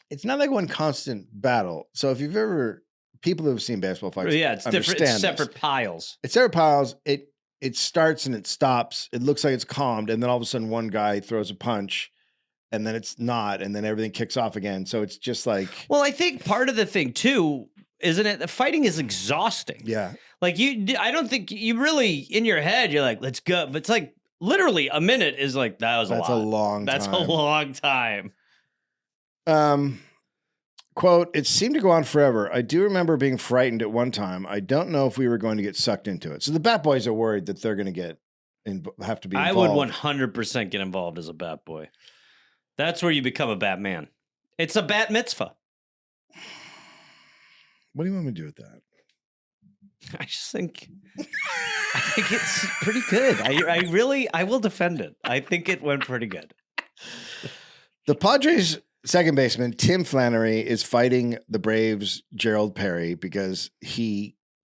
It's not like one constant battle. So if you've ever, people who have seen baseball fights, Yeah, it's different. It's separate piles. It's separate piles. It starts and it stops. It looks like it's calmed, and then all of a sudden one guy throws a punch, and then it's not, and then everything kicks off again. So it's just like, Well, I think part of the thing too, isn't it? The fighting is exhausting. yeah, Like I don't think you really in your head you're like, let's go. But it's like literally a minute is like that was that's a a lot. long That's time. a long time. Quote, it seemed to go on forever. I do remember being frightened at one time. I don't know if we were going to get sucked into it. So the Bat Boys are worried that they're going to have to be I involved. would 100% get involved as a bat boy. That's where you become a Batman. It's a bat mitzvah. What do you want me to do with that? I think it's pretty good. I will defend it. I think it went pretty good. The Padres' second baseman, Tim Flannery, is fighting the Braves' Gerald Perry because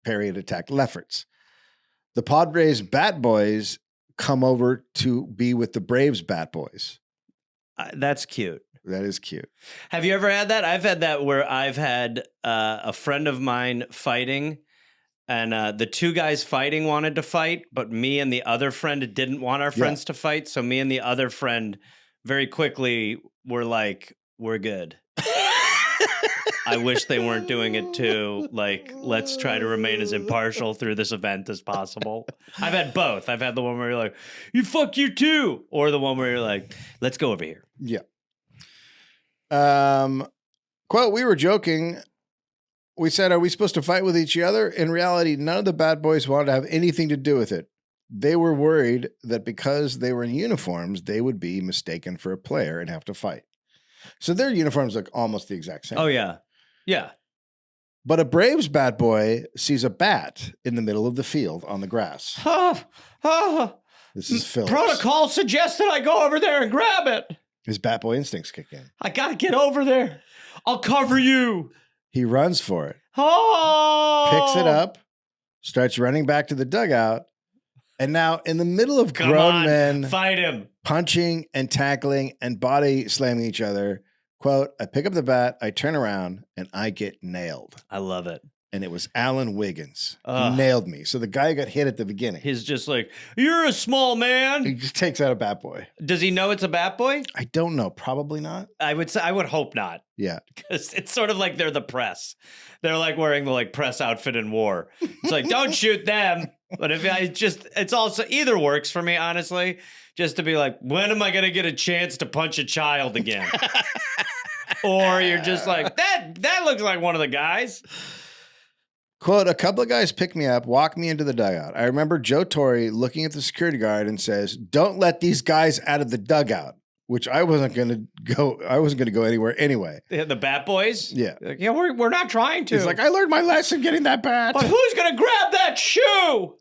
Perry had attacked Lefferts. The Padres' Bat Boys come over to be with the Braves' Bat Boys. That's cute. That is cute. Have you ever had that? I've had that where I've had a friend of mine fighting, and the two guys fighting wanted to fight, but me and the other friend didn't want our friends to fight. So me and the other friend very quickly were like, we're good. I wish they weren't doing it too. Like, let's try to remain as impartial through this event as possible. I've had both. I've had the one where you're like, you fuck you too. Or the one where you're like, let's go over here. Yeah. Quote, we were joking. We said, are we supposed to fight with each other? In reality, none of the Bad Boys wanted to have anything to do with it. They were worried that because they were in uniforms, they would be mistaken for a player and have to fight. So their uniforms look almost the exact same. Oh, yeah. Yeah. But a Braves Bat Boy sees a bat in the middle of the field on the grass. This is Phillips. Protocol suggests that I go over there and grab it. His Bat Boy instincts kick in. I got to get over there. I'll cover you. He runs for it, Oh. picks it up, starts running back to the dugout. And now in the middle of Come grown on, men fight him. punching and tackling and body slamming each other, quote, I pick up the bat, I turn around, and I get nailed. I love it. And it was Alan Wiggins. Ugh. He nailed me. So the guy got hit at the beginning. He's just like, you're a small He man. just takes out a Bat Boy. Does he know it's a bat boy? I don't know. Probably not. I would say, I would hope not. Yeah. Because it's sort of like they're the press. They're like wearing the like press outfit in war. It's like, don't shoot them. But if it's also either works for me, honestly, just to be like, when am I going to get a chance to punch a child again? Or you're just like, that looks like one of the guys. Quote, a couple of guys picked me up, walked me into the dugout. I remember Joe Torre looking at the security guard and says, don't let these guys out of the dugout, which I wasn't going to go anywhere anyway. The Bat Boys? Yeah. Like, yeah, we're not trying to. He's like, I learned my lesson getting that bat. But who's going to grab that shoe?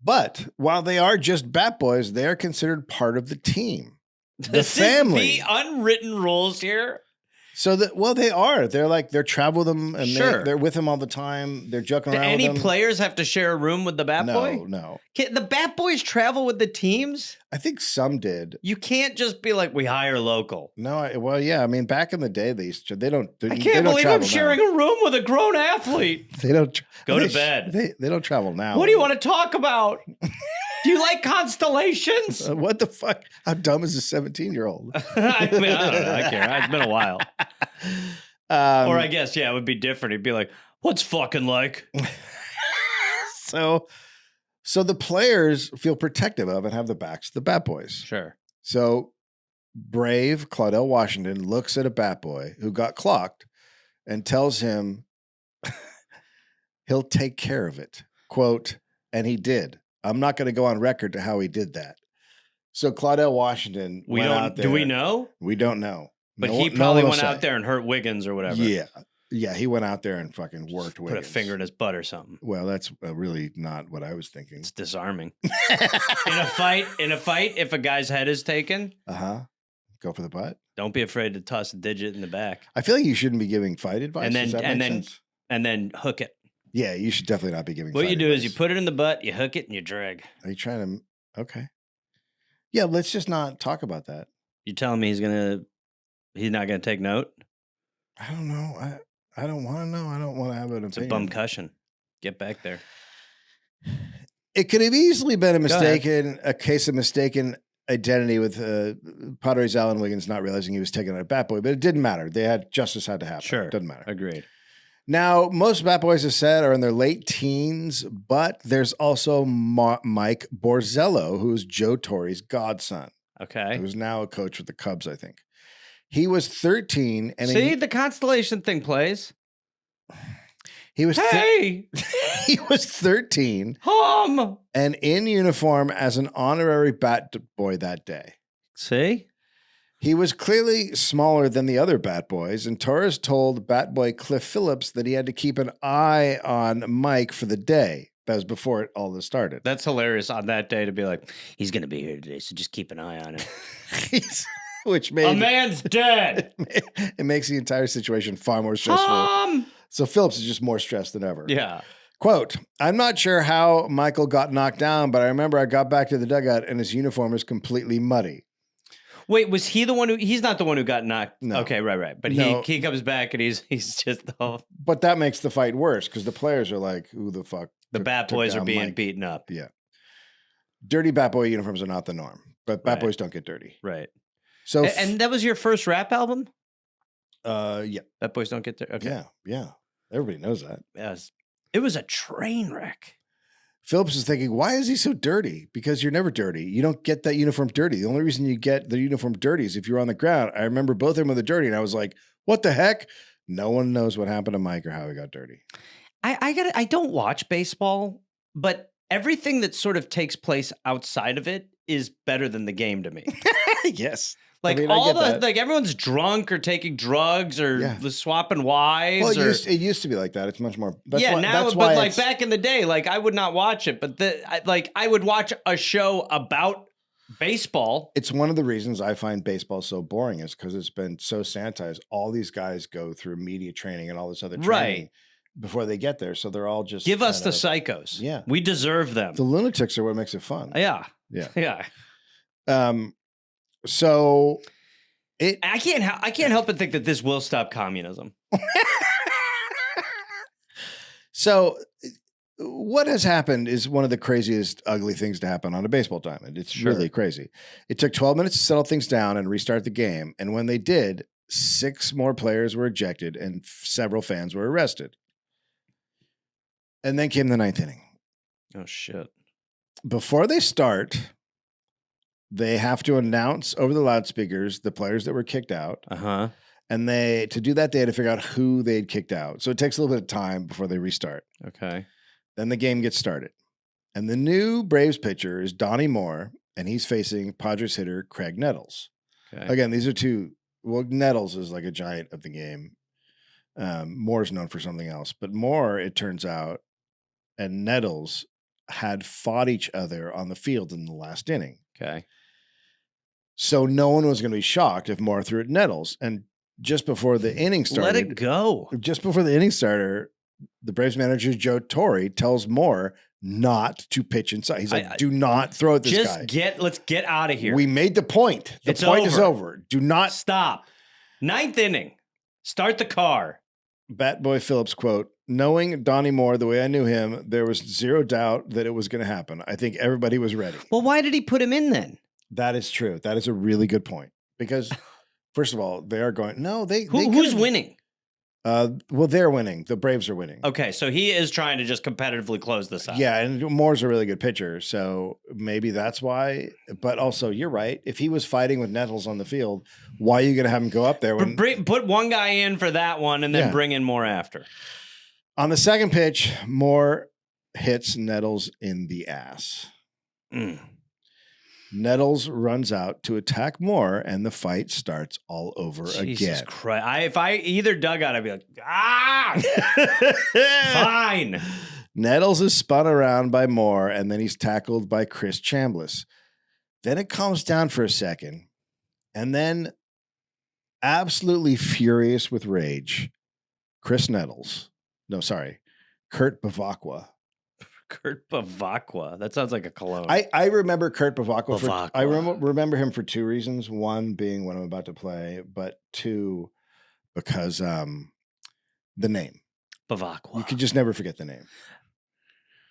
But while they are just Bat Boys, they are considered part of the team. The This family. is the unwritten rules here. So they are. They're travel with them and Sure. they're with him all the time. They're joking Do around any with them. players have to share a room with the Bat Boy? No. Can the Bat Boys travel with the teams? I think some did. You can't just be like, we hire local. No, I mean, back in the day, they don't. I can't believe I'm sharing a room with a grown athlete. They don't Go to bed. They don't travel now. What do you want to talk about? Do you like constellations? What the fuck? How dumb is a 17-year-old? I don't know. I care. It's been a while. Or I guess, yeah, it would be different. He'd be like, what's fucking like? So the players feel protective of and have the backs of the Bat Boys. Sure. So brave Claudell Washington looks at a Bat Boy who got clocked and tells him he'll take care of it. Quote, and he did. I'm not going to go on record to how he did that. So Claudell Washington went out there. Do we know? We don't know. But No he one probably will went say. out there and hurt Wiggins or whatever. Yeah. Yeah, he went out there and fucking worked Put Wiggins. a finger in his butt or something. Well, that's really not what I was thinking. It's disarming. In a fight, if a guy's head is taken, Go for the butt. don't be afraid to toss a digit in the back. I feel like you shouldn't be giving fight advice. And then- Does that and make then- sense? And then hook it. Yeah, you should definitely not be giving What fight you do is advice. you put it in the butt, you hook it, and you drag. Are you trying to okay. Yeah, let's just not talk about that. You telling me he's not gonna take note? I don't know. I don't want to know. I don't want to have an It's a opinion. bum cushion. Get back there. It could have easily been Go ahead. a case of mistaken identity with Padres Allen Wiggins not realizing he was taking out a Bat Boy, but it didn't matter. Justice had to happen. Sure. Doesn't matter. Agreed. Now, most Bat Boys, as said, are in their late teens, but there's also Mike Borzello, who's Joe Torre's godson, Okay. who's now a coach with the Cubs, I think. He was 13, and See, the constellation thing plays. he was Hey, he was 13 hum. and in uniform as an honorary Bat Boy that day. See? He was clearly smaller than the other Bat Boys, and Torres told Bat Boy Cliff Phillips that he had to keep an eye on Mike for the day. That was before all this started. That's hilarious on that day to be like, he's going to be here today, so just keep an eye on him. Which A made man's dead. it makes the entire situation far more stressful. So Phillips is just more stressed than ever. Yeah. Quote, I'm not sure how Michael got knocked down, but I remember I got back to the dugout and his uniform was completely muddy. Wait, was he the one he's not the one who got knocked? No. Okay, right. But No. he comes back and he's just But that makes the fight worse because the players are like, who the fuck? the Bat took Boys are down being Mike? beaten up. Yeah. Dirty Bat Boy uniforms are not the norm, but Bat Right. Boys don't get dirty. Right. So, And that was your first rap album? yeah, Bat Boys Don't Get There? Okay. yeah. Everybody knows that. Yes. It was a train wreck. Phillips is thinking, why is he so dirty? Because you're never dirty. You don't get that uniform dirty. The only reason you get the uniform dirty is if you're on the ground. I remember both of them were dirty, and I was like, what the heck? No one knows what happened to Mike or how he got dirty. I don't watch baseball, but everything that sort of takes place outside of it is better than the game to me. Yes. Like I mean, I all get that. like everyone's drunk or taking drugs or Yeah. swapping wives. Well, or, it used to be like that. It's much more. That's yeah, why, now, that's but why like it's- back in the day, like I would not watch it, but I would watch a show about baseball. It's one of the reasons I find baseball so boring is because it's been so sanitized. All these guys go through media training and all this other training before they get there. So they're all just Give us the kind psychos. Yeah. We deserve them. of- the lunatics are what makes it fun. Yeah. Yeah. Yeah. So I can't help but think that this will stop communism. So what has happened is one of the craziest, ugly things to happen on a baseball diamond. It's Sure. really crazy. It took 12 minutes to settle things down and restart the game. And when they did, 6 more players were ejected and several fans were arrested. And then came the 9th inning. Oh, shit. Before they start, they have to announce over the loudspeakers the players that were kicked out. Uh-huh. And to do that, they had to figure out who they'd kicked out. So it takes a little bit of time before they restart. Okay. Then the game gets started. And the new Braves pitcher is Donnie Moore, and he's facing Padres hitter Craig Nettles. Okay. Again, these are two. Well, Nettles is like a giant of the game. Moore's known for something else. But Moore, it turns out, and Nettles had fought each other on the field in the last inning. Okay. So no one was going to be shocked if Moore threw at Nettles. And just before the inning started, let it go. Just before the inning starter, the Braves manager Joe Torre tells Moore not to pitch inside. He's like, "Do not throw at this guy. Let's get out of here. We made the point. The point is over. Do not stop." Ninth inning. Start the car. Bat Boy Phillips quote: "Knowing Donnie Moore the way I knew him, there was zero doubt that it was going to happen. I think everybody was ready." Well, why did he put him in then? That is true. That is a really good point. Because, first of all, they are going. No, who's winning? Well, they're winning. The Braves are winning. Okay, so he is trying to just competitively close this out. Yeah, and Moore's a really good pitcher, so maybe that's why. But also, you're right. If he was fighting with Nettles on the field, why are you going to have him go up there? Put one guy in for that one, and then bring in Moore after. On the second pitch, Moore hits Nettles in the ass. Nettles runs out to attack Moore, and the fight starts all over again. Jesus Christ. If I either dugout, I'd be like, fine. Nettles is spun around by Moore, and then he's tackled by Chris Chambliss. Then it calms down for a second, and then, absolutely furious with rage, Kurt Bavacqua. Kurt Bavacqua. That sounds like a cologne. I remember Kurt Bavacqua. I remember him for two reasons. One being what I'm about to play, but two, because the name. Bavacqua. You could just never forget the name.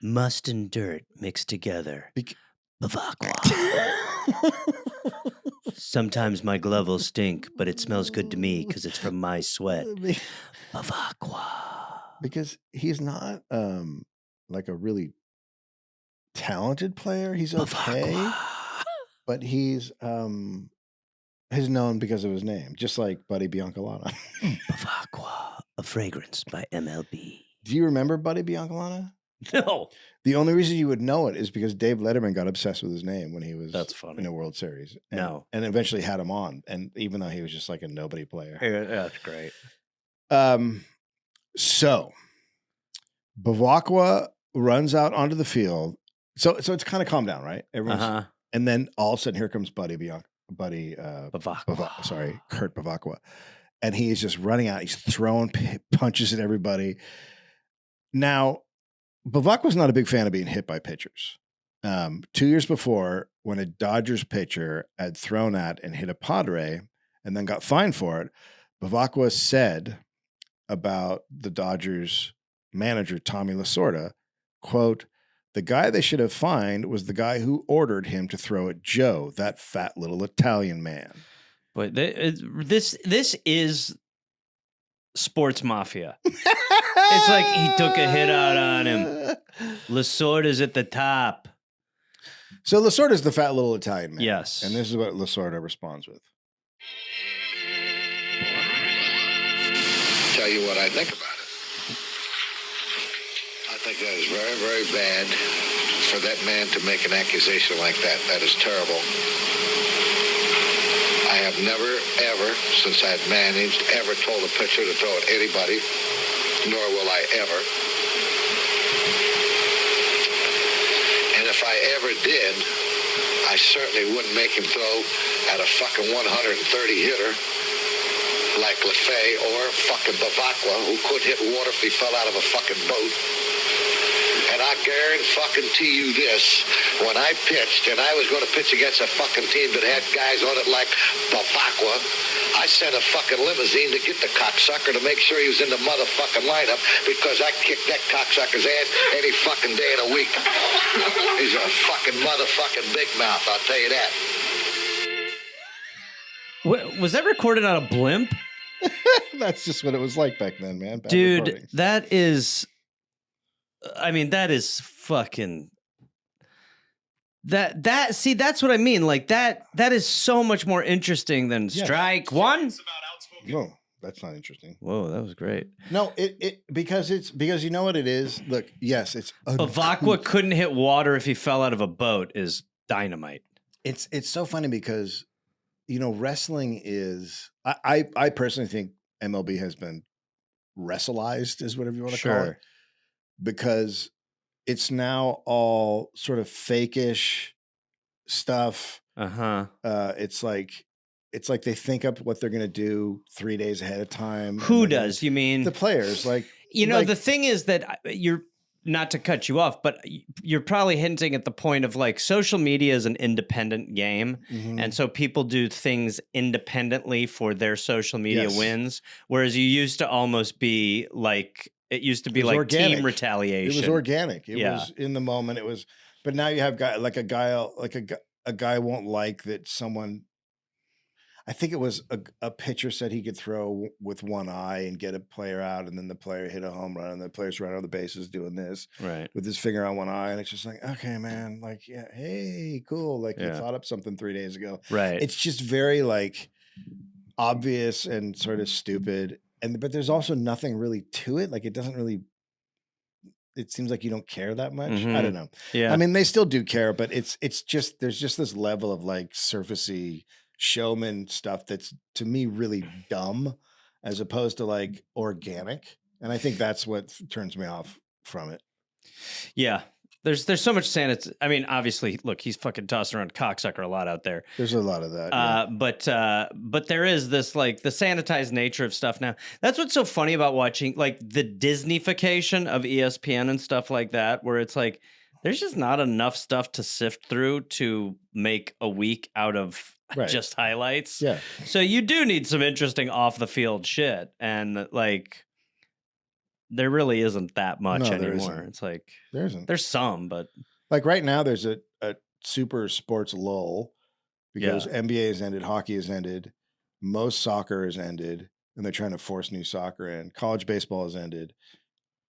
Must and dirt mixed together. Bavacqua. Sometimes my glove will stink, but it smells good to me because it's from my sweat. Bavacqua. Because he's not like a really talented player. He's okay, but he's known because of his name, just like Buddy Biancalana. Bavacqua, a fragrance by MLB. Do you remember Buddy Biancalana? No. The only reason you would know it is because Dave Letterman got obsessed with his name when he was in a World Series. And eventually had him on. And even though he was just like a nobody player. Yeah, that's great. So Bavacqua runs out onto the field. So it's kind of calmed down, right? Everyone's, and then all of a sudden here comes Kurt Bavacqua. And he is just running out. He's throwing punches at everybody. Now, Bavacqua's not a big fan of being hit by pitchers. 2 years before, when a Dodgers pitcher had thrown at and hit a Padre and then got fined for it, Bavacqua said about the Dodgers manager, Tommy Lasorda, quote, "The guy they should have fined was the guy who ordered him to throw at Joe, that fat little Italian man." But this is sports mafia. It's like he took a hit out on him. Lasorda's at the top. So Lasorda's the fat little Italian man. Yes. And this is what Lasorda responds with. Tell you what I think about it. I think that is very, very bad for that man to make an accusation like that. That is terrible. I have never, ever, since I've managed, ever told a pitcher to throw at anybody, nor will I ever. And if I ever did, I certainly wouldn't make him throw at a fucking 130 hitter like LaFay or fucking Bavacqua, who could hit water if he fell out of a fucking boat. And I guarantee you this, when I pitched, and I was going to pitch against a fucking team that had guys on it like Bavacqua, I sent a fucking limousine to get the cocksucker to make sure he was in the motherfucking lineup, because I kicked that cocksucker's ass any fucking day of the week. He's a fucking motherfucking big mouth, I'll tell you that. Was that recorded on a blimp? That's just what it was like back then, man. Dude, that is fucking See, that's what I mean. Like that is so much more interesting than strike one. Whoa, that's not interesting. Whoa, that was great. No, because you know what it is. Look, yes, it's Bavakwa couldn't hit water if he fell out of a boat is dynamite. It's so funny because, wrestling is. I personally think MLB has been wrestleized, is whatever you want to call it, because it's now all sort of fakeish stuff. It's like they think up what they're going to do 3 days ahead of time. Who does? You mean the players? Like, the thing is that you're not to cut you off, but you're probably hinting at the point of like social media is an independent game. Mm-hmm. And so people do things independently for their social media wins. Whereas you used to almost be like, it used to be like organic. Team retaliation. It was organic. It was in the moment. It was, but now you have a guy won't like that someone, I think it was a pitcher said he could throw with one eye and get a player out, and then the player hit a home run, and the player's running on the bases doing this with his finger on one eye, and it's just like, okay, man, like, hey, cool, like you thought up something 3 days ago, right? It's just very like obvious and sort of stupid, but there's also nothing really to it. Like it doesn't really. It seems like you don't care that much. Mm-hmm. I don't know. Yeah, I mean, they still do care, but it's just there's just this level of like surfacey showman stuff that's to me really dumb as opposed to like organic, and I think that's what turns me off from it. There's so much I mean, obviously, look, he's fucking tossing around cocksucker a lot out there. There's a lot of that, but there is this like the sanitized nature of stuff now. That's what's so funny about watching like the Disneyfication of ESPN and stuff like that, where it's like there's just not enough stuff to sift through to make a week out of just highlights. Yeah. So you do need some interesting off the field shit. And like, there really isn't that much anymore. It's like, there's some, but like right now there's a super sports lull because NBA has ended, hockey has ended, most soccer has ended, and they're trying to force new soccer in. College baseball has ended.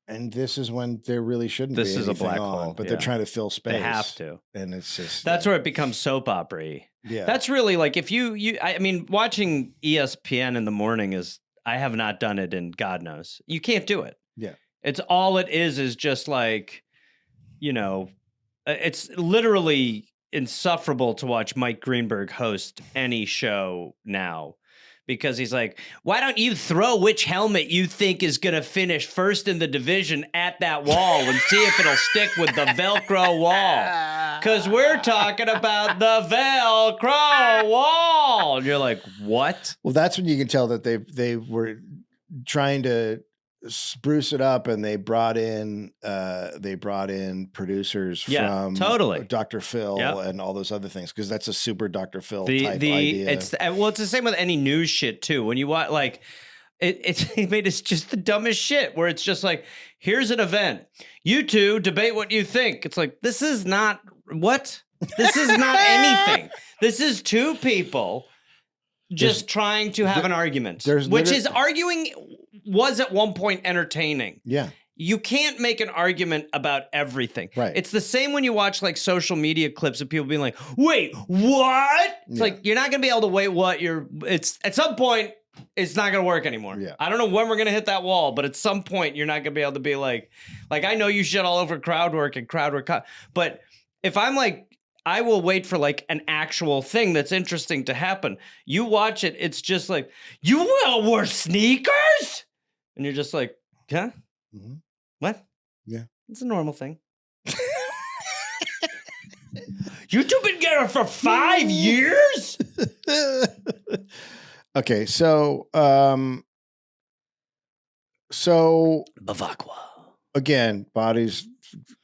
And this is when there really shouldn't be anything is a black on, hole, but they're trying to fill space. They have to. And it's just... That's where it becomes soap opera-y. Yeah. That's really like, if I mean, watching ESPN in the morning I have not done it in God knows. You can't do it. Yeah. It's all it is just like, it's literally insufferable to watch Mike Greenberg host any show now. Because he's like, why don't you throw which helmet you think is going to finish first in the division at that wall and see if it'll stick with the Velcro wall? Because we're talking about the Velcro wall. And you're like, what? Well, that's when you can tell that they were trying to spruce it up, and they brought in producers from Dr. Phil and all those other things, because that's a super Dr. Phil type idea. It's the same with any news shit too. When you watch like it's just the dumbest shit where it's just like, here's an event, you two debate what you think. It's like, this is not anything. This is two people just trying to have an argument, which is arguing was at one point entertaining. Yeah. You can't make an argument about everything. Right. It's the same when you watch like social media clips of people being like, wait, what? It's like, you're not going to be able to it's at some point, it's not going to work anymore. Yeah. I don't know when we're going to hit that wall, but at some point you're not going to be able to be like, I know you shit all over crowd work, but if I'm like, I will wait for like an actual thing that's interesting to happen. You watch it, it's just like, you will wear sneakers? And you're just like, huh? Mm-hmm. What? Yeah. It's a normal thing. You two been together for 5 years? Okay, so Bavakwa. Again, bodies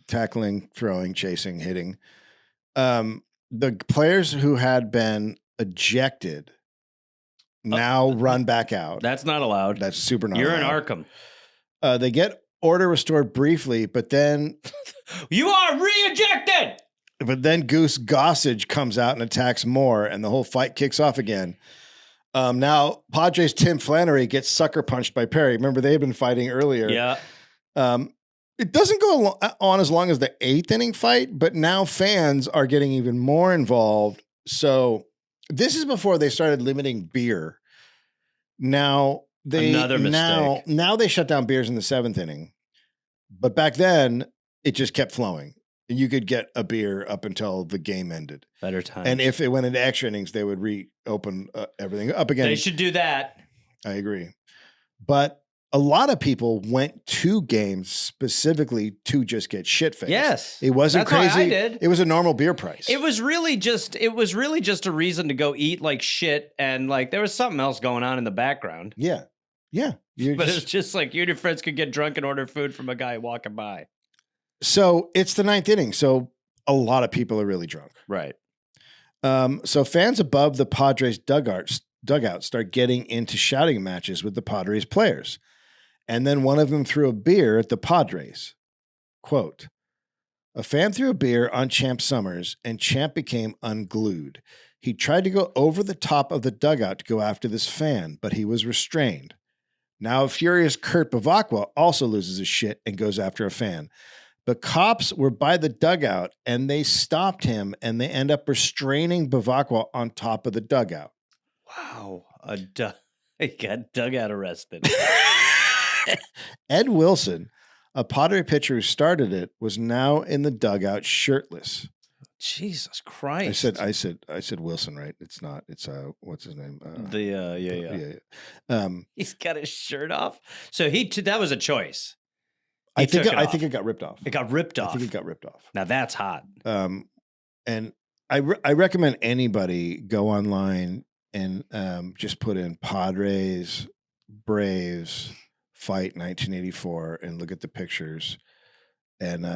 tackling, throwing, chasing, hitting. The players who had been ejected now run back out. That's not allowed. That's super not You're allowed. in Arkham. They get order restored briefly, but then you are re-ejected. But then Goose Gossage comes out and attacks more, and the whole fight kicks off again. Now Padres Tim Flannery gets sucker punched by Perry. Remember, they had been fighting earlier. Yeah. It doesn't go on as long as the 8th inning fight, but now fans are getting even more involved. So this is before they started limiting beer. Now Another mistake. Now they shut down beers in the 7th inning, but back then it just kept flowing. You could get a beer up until the game ended. Better time. And if it went into extra innings, they would reopen everything up again. They should do that. I agree. But a lot of people went to games specifically to just get shit-faced. Yes. It wasn't That's crazy. what I did. It was a normal beer price. It was really just a reason to go eat like shit, and like there was something else going on in the background. Yeah. Yeah. But it was just like you and your friends could get drunk and order food from a guy walking by. So it's the 9th inning. So a lot of people are really drunk. Right. So fans above the Padres dugout start getting into shouting matches with the Padres players. And then one of them threw a beer at the Padres. Quote, a fan threw a beer on Champ Summers and Champ became unglued. He tried to go over the top of the dugout to go after this fan, but he was restrained. Now a furious Kurt Bavacqua also loses his shit and goes after a fan. But cops were by the dugout and they stopped him and they end up restraining Bavacqua on top of the dugout. Wow. He got dugout arrested. Ed Wilson, a Padre pitcher who started it, was now in the dugout shirtless. Jesus Christ. I said Wilson, right? It's not. It's what's his name? Yeah. He's got his shirt off. So that was a choice. I think it got ripped off. It got ripped off. I think it got ripped off. Now that's hot. And I recommend anybody go online and just put in Padres Braves fight 1984 and look at the pictures, and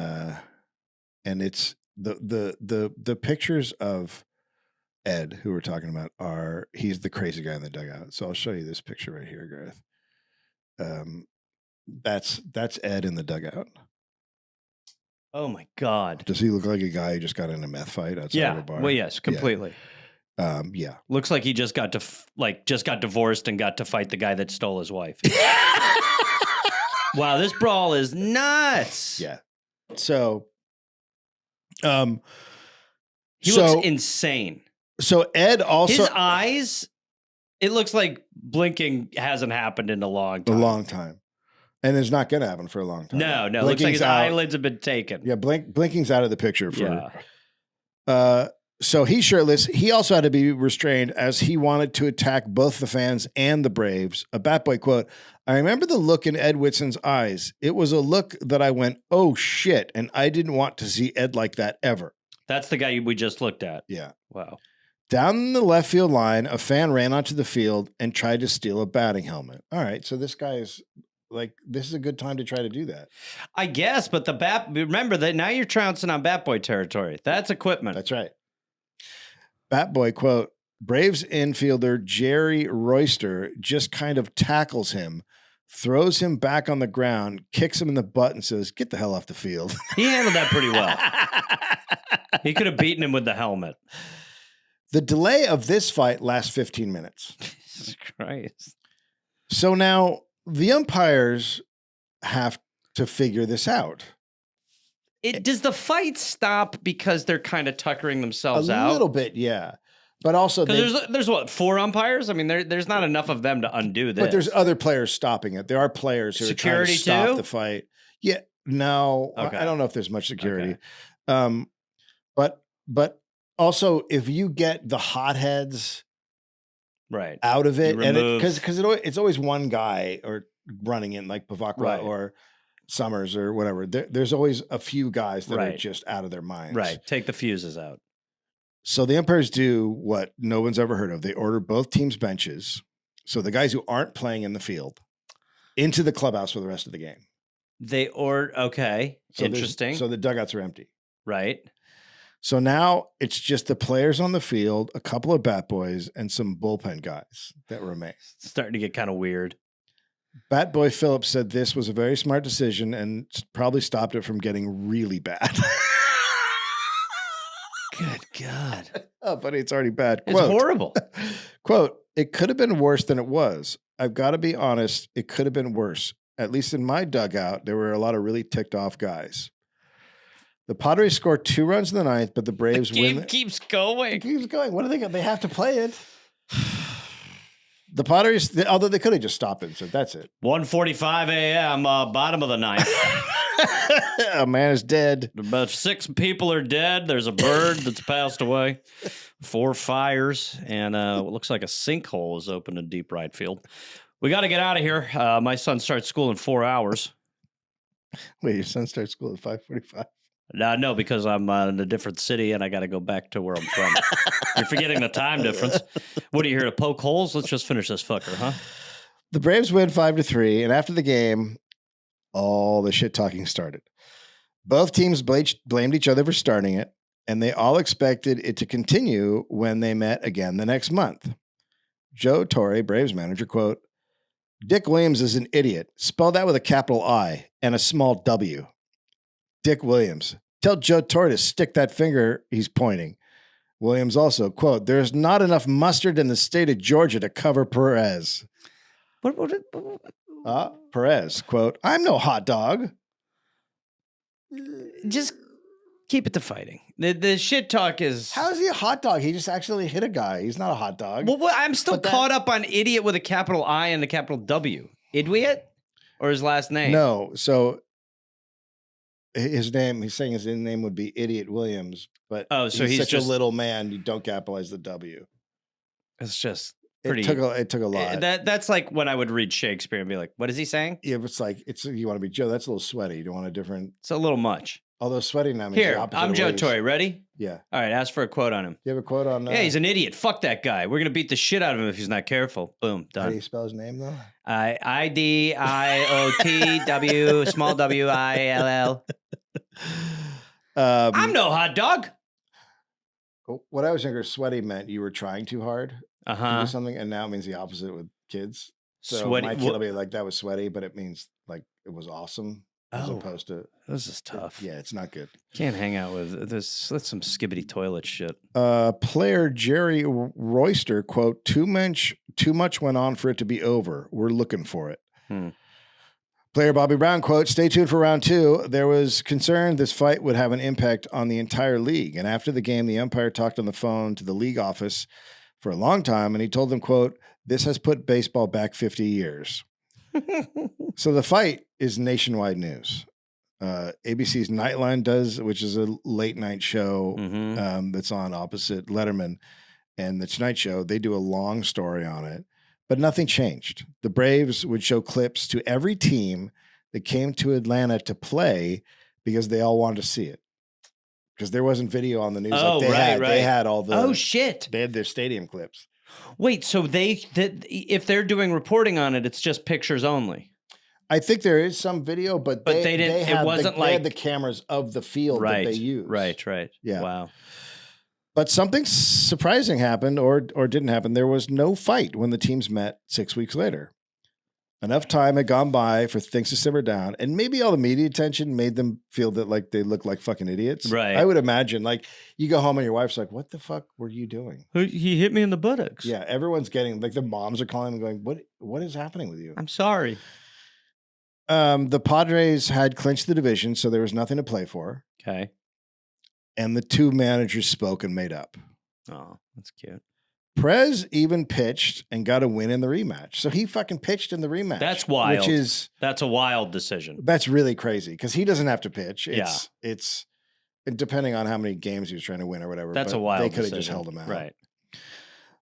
it's the pictures of Ed, who we're talking about, he's the crazy guy in the dugout. So I'll show you this picture right here, Gareth. That's Ed in the dugout. Oh my God. Does he look like a guy who just got in a meth fight outside of a bar? Well, yes, completely. Yeah. Looks like he just got divorced and got to fight the guy that stole his wife. Wow, this brawl is nuts. Yeah. So, he looks insane. So Ed also his eyes. It looks like blinking hasn't happened in a long time. And it's not going to happen for a long time. No. It looks like his eyelids have been taken. Yeah, blinking's out of the picture for. So he's shirtless. He also had to be restrained as he wanted to attack both the fans and the Braves. A Bat Boy quote, I remember the look in Ed Whitson's eyes. It was a look that I went, oh shit. And I didn't want to see Ed like that ever. That's the guy we just looked at. Yeah. Wow. Down the left field line, a fan ran onto the field and tried to steal a batting helmet. All right. So this guy is like, this is a good time to try to do that. I guess, but remember that now you're trouncing on Bat Boy territory. That's equipment. That's right. Bat Boy quote, Braves infielder Jerry Royster just kind of tackles him, throws him back on the ground, kicks him in the butt and says, get the hell off the field. He handled that pretty well. He could have beaten him with the helmet. The delay of this fight lasts 15 minutes. Jesus Christ. So now the umpires have to figure this out. Does the fight stop because they're kind of tuckering themselves out? A little bit, yeah. But also there's what, 4 umpires? I mean, there's not enough of them to undo this. But there's other players stopping it. There are players who are trying to stop the fight. Yeah, no, okay. I don't know if there's much security. Okay. But also if you get the hotheads right out of it, and because it's always one guy or running in like Bavacqua or Summers or whatever. There's always a few guys that are just out of their minds. Right. Take the fuses out. So the umpires do what no one's ever heard of. They order both teams' benches. So the guys who aren't playing in the field into the clubhouse for the rest of the game. Okay. So interesting. So the dugouts are empty. Right. So now it's just the players on the field, a couple of bat boys, and some bullpen guys that remain. It's starting to get kind of weird. Bat Boy Phillips said this was a very smart decision and probably stopped it from getting really bad. Good God. Oh, buddy, it's already bad. It's horrible. Quote, it could have been worse than it was. I've got to be honest. It could have been worse. at least in my dugout, there were a lot of really ticked off guys. The Padres scored 2 runs in the 9th, but the Braves Game win. keeps going. It keeps going. What do they got? They have to play it. The Padres, although they could have just stopped it, so that's it. 1:45 a.m. Bottom of the 9th. A man is dead. About 6 people are dead. There's a bird that's passed away. 4 fires, and what looks like a sinkhole is open in deep right field. We got to get out of here. My son starts school in 4 hours. Wait, your son starts school at 5:45? No, because I'm in a different city and I got to go back to where I'm from. You're forgetting the time difference. What are you here to poke holes? Let's just finish this fucker, huh? The Braves win 5-3, and after the game, all the shit talking started. Both teams blamed each other for starting it, and they all expected it to continue when they met again the next month. Joe Torre, Braves manager, quote, "Dick Williams is an idiot. Spell that with a capital I and a small W. Dick Williams. Tell Joe Torre to stick that finger he's pointing." Williams also, quote, "There's not enough mustard in the state of Georgia to cover Perez." Perez, quote, "I'm no hot dog." Just keep it to fighting. The shit talk is... How is he a hot dog? He just actually hit a guy. He's not a hot dog. Well, I'm still caught up on idiot with a capital I and a capital W. Idiot? Or his last name? No, so his name, he's saying his name would be Idiot Williams, but so he's such just a little man, you don't capitalize the W. It's just pretty... It took a lot. That's like when I would read Shakespeare and be like, what is he saying? Yeah, but you want to be Joe, that's a little sweaty. You don't want a different... It's a little much. Although sweaty now means the Here, opposite I'm of Joe what he's- Torre. Ready? Yeah. All right, ask for a quote on him. You have a quote on... Yeah, he's an idiot. Fuck that guy. We're going to beat the shit out of him if he's not careful. Boom, How do you done. spell his name, though? IDIOTW, small WILL. I'm no hot dog. When I was younger, sweaty meant you were trying too hard to do something, and now it means the opposite with kids. So Sweaty. my kid will be like, that was sweaty, but it means like it was awesome as Oh. opposed to... This is tough. Yeah, it's not good. Can't hang out with this. That's some skibbity toilet shit. Player Jerry Royster, quote, too much went on for it to be over. We're looking for it. Player Bobby Brown, quote, "Stay tuned for round 2. There was concern this fight would have an impact on the entire league. And after the game, the umpire talked on the phone to the league office for a long time, and he told them, quote, this has put baseball back 50 years. So the fight is nationwide news. ABC's Nightline does, which is a late night show that's on opposite Letterman and the Tonight Show. They do a long story on it, but nothing changed. The Braves would show clips to every team that came to Atlanta to play because they all wanted to see it. Because there wasn't video on the news. Oh, like right. They had all the... Oh, shit. They had their stadium clips. Wait, so if they're doing reporting on it, it's just pictures only? I think there is some video, but they didn't. It wasn't they had the cameras of the field that they used. Right. Yeah. Wow. But something surprising happened, or didn't happen. There was no fight when the teams met 6 weeks later. Enough time had gone by for things to simmer down, and maybe all the media attention made them feel that like they looked like fucking idiots. Right. I would imagine. Like you go home and your wife's like, "What the fuck were you doing?" He hit me in the buttocks. Yeah, everyone's getting like the moms are calling and going, "What is happening with you?" I'm sorry. The Padres had clinched the division, so there was nothing to play for. Okay. And the two managers spoke and made up. Oh, that's cute. Perez even pitched and got a win in the rematch. So he fucking pitched in the rematch. That's wild. That's a wild decision. That's really crazy because he doesn't have to pitch. It's depending on how many games he was trying to win or whatever. That's but a wild They could have decision. just held him out. Right.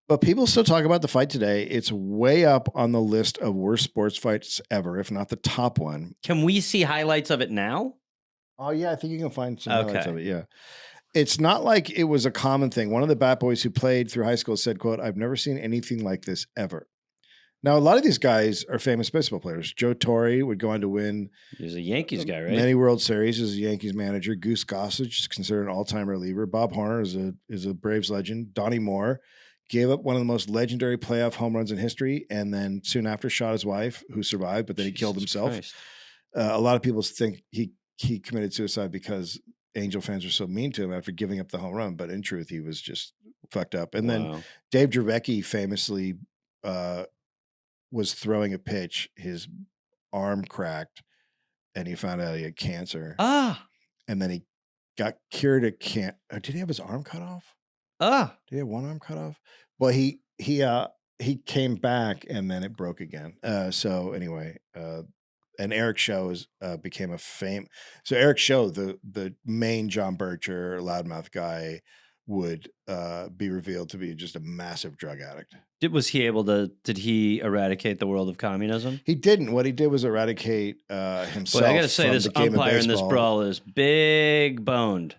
But people still talk about the fight today. It's way up on the list of worst sports fights ever, if not the top one. Can we see highlights of it now? Oh, yeah. I think you can find some highlights Okay. of it. Yeah. It's not like it was a common thing. One of the bat boys who played through high school said, quote, "I've never seen anything like this ever." Now, a lot of these guys are famous baseball players. Joe Torre would go on to win He's a Yankees guy, right? many World Series as a Yankees manager. Goose Gossage is considered an all-time reliever. Bob Horner is a Braves legend. Donnie Moore gave up one of the most legendary playoff home runs in history, and then soon after shot his wife, who survived, but then he killed Jesus himself. Christ. A lot of people think he committed suicide because Angel fans were so mean to him after giving up the home run, but in truth, he was just fucked up. And then Wow. Dave Dravecki famously was throwing a pitch. His arm cracked, and he found out he had cancer, and then he got cured of cancer. Did he have his arm cut off? Did he have one arm cut off? Well, he came back, and then it broke again. So anyway, and Eric Show became a fame. So Eric Show, the main John Bircher loudmouth guy, would be revealed to be just a massive drug addict. Did he eradicate the world of communism? He didn't. What he did was eradicate himself. But I gotta say, this umpire in this brawl is big boned.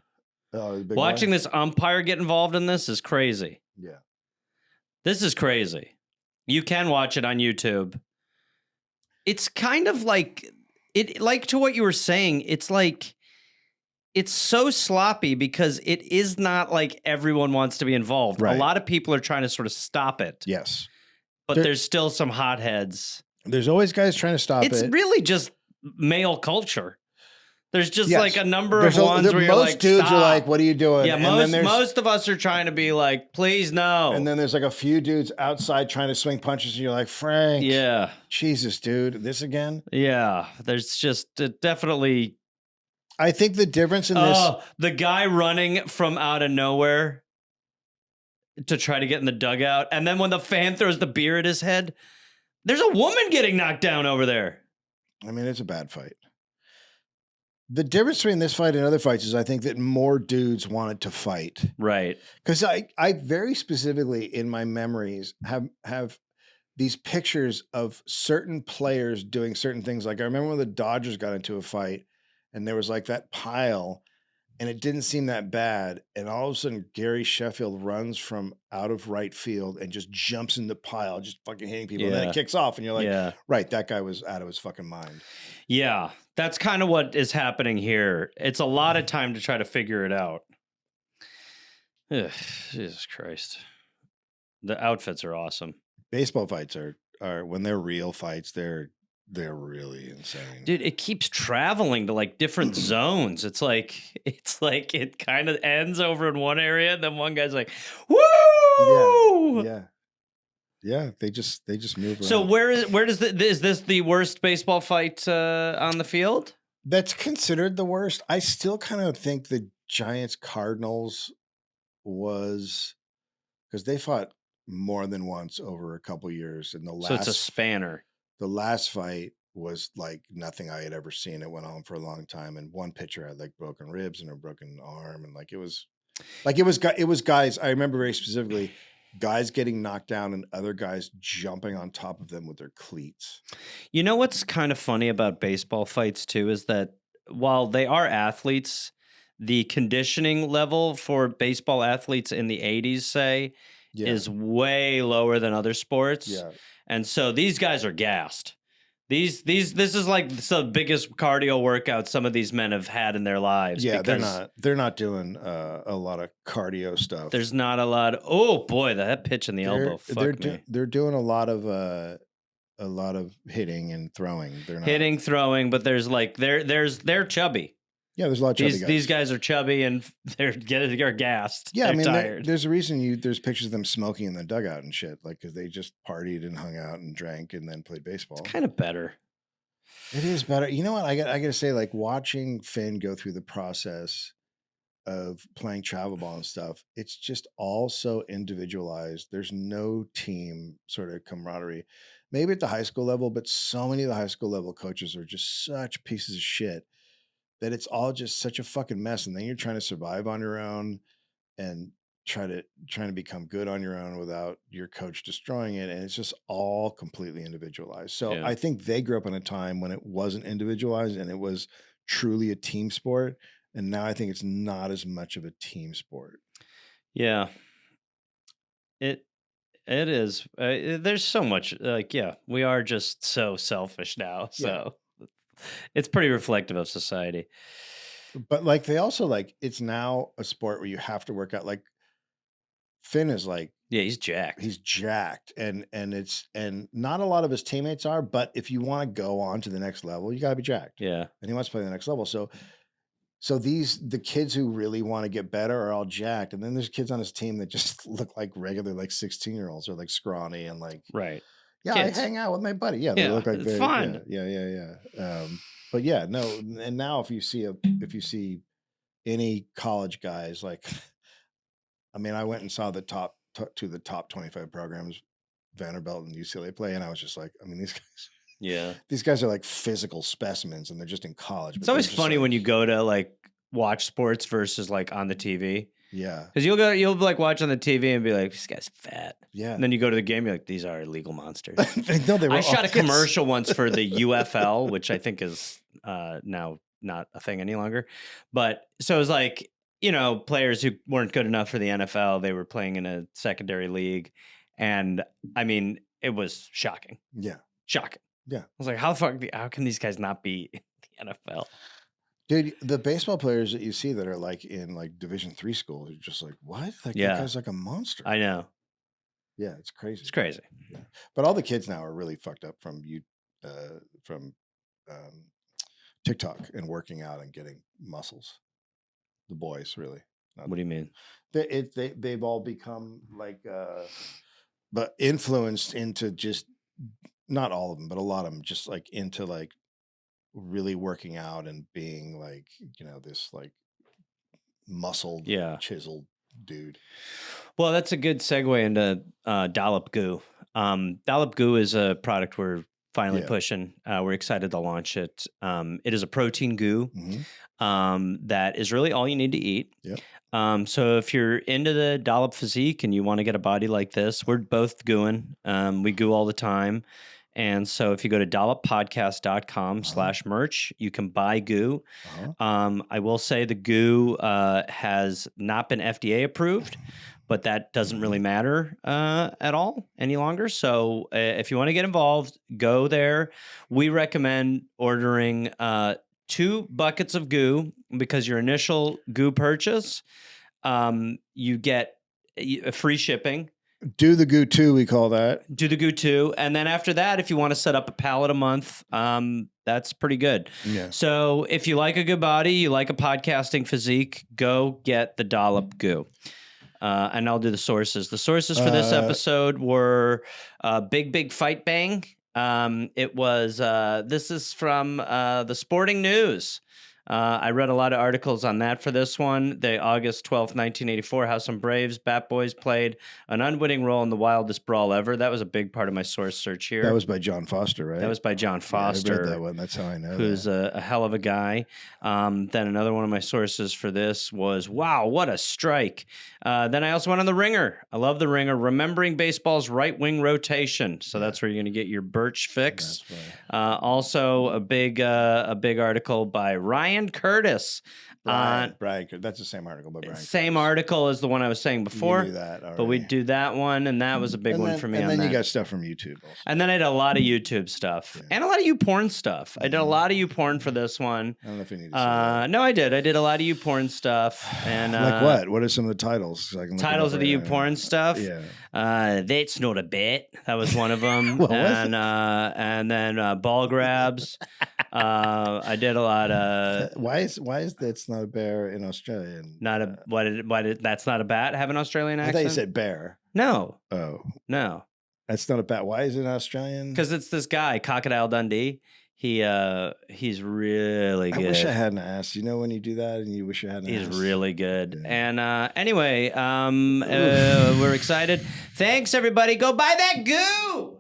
Watching this umpire get involved in this is crazy. Yeah. This is crazy. You can watch it on YouTube. It's kind of like to what you were saying, it's like it's so sloppy because it is not like everyone wants to be involved. Right. A lot of people are trying to sort of stop it. Yes. But there's still some hotheads. There's always guys trying to stop it. It's really just male culture. There's just like a number of ones where you're like, most dudes are like, what are you doing? Yeah, most of us are trying to be like, please no. And then there's like a few dudes outside trying to swing punches, and you're like, Frank. Yeah. Jesus, dude. This again? Yeah. There's just definitely... I think the difference in this... the guy running from out of nowhere to try to get in the dugout, and then when the fan throws the beer at his head, there's a woman getting knocked down over there. I mean, it's a bad fight. The difference between this fight and other fights is I think that more dudes wanted to fight. Right. Because I very specifically in my memories have these pictures of certain players doing certain things. Like I remember when the Dodgers got into a fight and there was like that pile and it didn't seem that bad. And all of a sudden Gary Sheffield runs from out of right field and just jumps in the pile, just fucking hitting people. And then it kicks off and you're like, right, that guy was out of his fucking mind. Yeah, that's kind of what is happening here. It's a lot of time to try to figure it out. Ugh, Jesus Christ. The outfits are awesome. Baseball fights are when they're real fights, they're really insane. Dude, it keeps traveling to like different zones. It's like it kind of ends over in one area, and then one guy's like, woo! Yeah, they just move around. So is this the worst baseball fight on the field? That's considered the worst. I still kind of think the Giants Cardinals was because they fought more than once over a couple years. And so it's a spanner. The last fight was like nothing I had ever seen. It went on for a long time, and one pitcher had like broken ribs and a broken arm, and it was guys. I remember very specifically. Guys getting knocked down and other guys jumping on top of them with their cleats. You know what's kind of funny about baseball fights too is that while they are athletes, the conditioning level for baseball athletes in the 80s, say, is way lower than other sports. Yeah. And so these guys are gassed. This is like the biggest cardio workout some of these men have had in their lives. Yeah, they're not doing a lot of cardio stuff. There's not a lot. Oh boy, that pitch in the elbow. They're doing a lot of hitting and throwing. They're not hitting, throwing, but they're chubby. Yeah, there's a lot of chubby guys. These guys are chubby and they're gassed. Yeah, they're tired. There's a reason there's pictures of them smoking in the dugout and shit, like because they just partied and hung out and drank and then played baseball. It's kind of better. It is better. You know what? I got to say, like watching Finn go through the process of playing travel ball and stuff, it's just all so individualized. There's no team sort of camaraderie. Maybe at the high school level, but so many of the high school level coaches are just such pieces of shit that it's all just such a fucking mess. And then you're trying to survive on your own and trying to become good on your own without your coach destroying it. And it's just all completely individualized. So I think they grew up in a time when it wasn't individualized and it was truly a team sport. And now I think it's not as much of a team sport. Yeah, it is. There's so much we are just so selfish now. So it's pretty reflective of society. But like they also it's now a sport where you have to work out. Like Finn is he's jacked. He's jacked, and not a lot of his teammates are. But if you want to go on to the next level, you got to be jacked. Yeah, and he wants to play the next level. So the kids who really want to get better are all jacked, and then there's kids on his team that just look like regular 16-year-olds or scrawny and right. Yeah, kids. I hang out with my buddy. Yeah, they Yeah, look like it's very fun. Yeah. But yeah, no. And now if you see any college guys, like, I mean, I went and saw the top 25 programs, Vanderbilt and UCLA play, and I was just like, I mean, Yeah. these guys are like physical specimens, and they're just in college. It's always funny when you go to like watch sports versus like on the TV. Yeah. Because you'll like watch on the TV and be like, this guy's fat. Yeah. And then you go to the game, you're like, these are illegal monsters. No, they were I shot a yes. commercial once for the UFL, which I think is now not a thing any longer. But so it was like, players who weren't good enough for the NFL, they were playing in a secondary league. And I mean, it was shocking. Yeah. Shocking. Yeah. I was like, how can these guys not be in the NFL? Dude, the baseball players that you see that are like in like Division III schools, you're just like, what? Like, Yeah. that guy's like a monster. I know. Yeah, it's crazy. It's crazy. Yeah. But all the kids now are really fucked up from TikTok and working out and getting muscles. The boys, really. What do you mean? They've all become like, but influenced into just, not all of them, but a lot of them just like into like really working out and being like, this like muscled, chiseled dude. Well, that's a good segue into Dollop Goo. Dollop Goo is a product we're finally pushing. We're excited to launch it. It is a protein goo that is really all you need to eat. Yep. So if you're into the Dollop physique and you want to get a body like this, we're both gooing. We goo all the time. And so if you go to dolloppodcast.com/merch, you can buy goo. I will say the goo has not been FDA approved, but that doesn't really matter at all any longer. So if you want to get involved, go there. We recommend ordering 2 buckets of goo because your initial goo purchase, you get free shipping. Do the goo 2, we call that. Do the goo 2. And then after that, if you want to set up a pallet a month, that's pretty good. Yeah. So if you like a good body, you like a podcasting physique, go get the Dollop goo. And I'll do the sources. The sources for this episode were Big Fight Bang. It was, this is from the Sporting News. I read a lot of articles on that for this one. The August 12th, 1984, how some Braves Bat Boys played an unwitting role in the wildest brawl ever. That was a big part of my source search here. That was by John Foster, right? That was by John Foster. I read that one. That's how I know. Who's a hell of a guy. Then another one of my sources for this was, wow, what a strike. Then I also went on The Ringer. I love The Ringer. Remembering baseball's right-wing rotation. So that's where you're going to get your Birch fix. Also, a big article by Ryan Curtis. Brian, that's the same article by Brian. Same article as the one I was saying before. You knew that already. But we do that one, and that was a big one for me. And then you got stuff from YouTube also. And then I did a lot of YouTube stuff and a lot of YouPorn stuff. I did a lot of YouPorn for this one. I don't know if you need to say that. No, I did. I did a lot of YouPorn stuff. And like what? What are some of the titles? So I can titles of the YouPorn stuff? Yeah. That's not a bit. That was one of them. What was and then ball grabs. I did a lot of. Why is that's not a bear in Australian? Not a that's not a bat. Have an Australian accent. I thought you said bear. No. Oh no. That's not a bat. Why is it Australian? Because it's this guy, Crocodile Dundee. He's really good. I wish I hadn't asked. You know when you do that and you wish you hadn't asked? He's really good. Yeah. And anyway, we're excited. Thanks, everybody. Go buy that goo.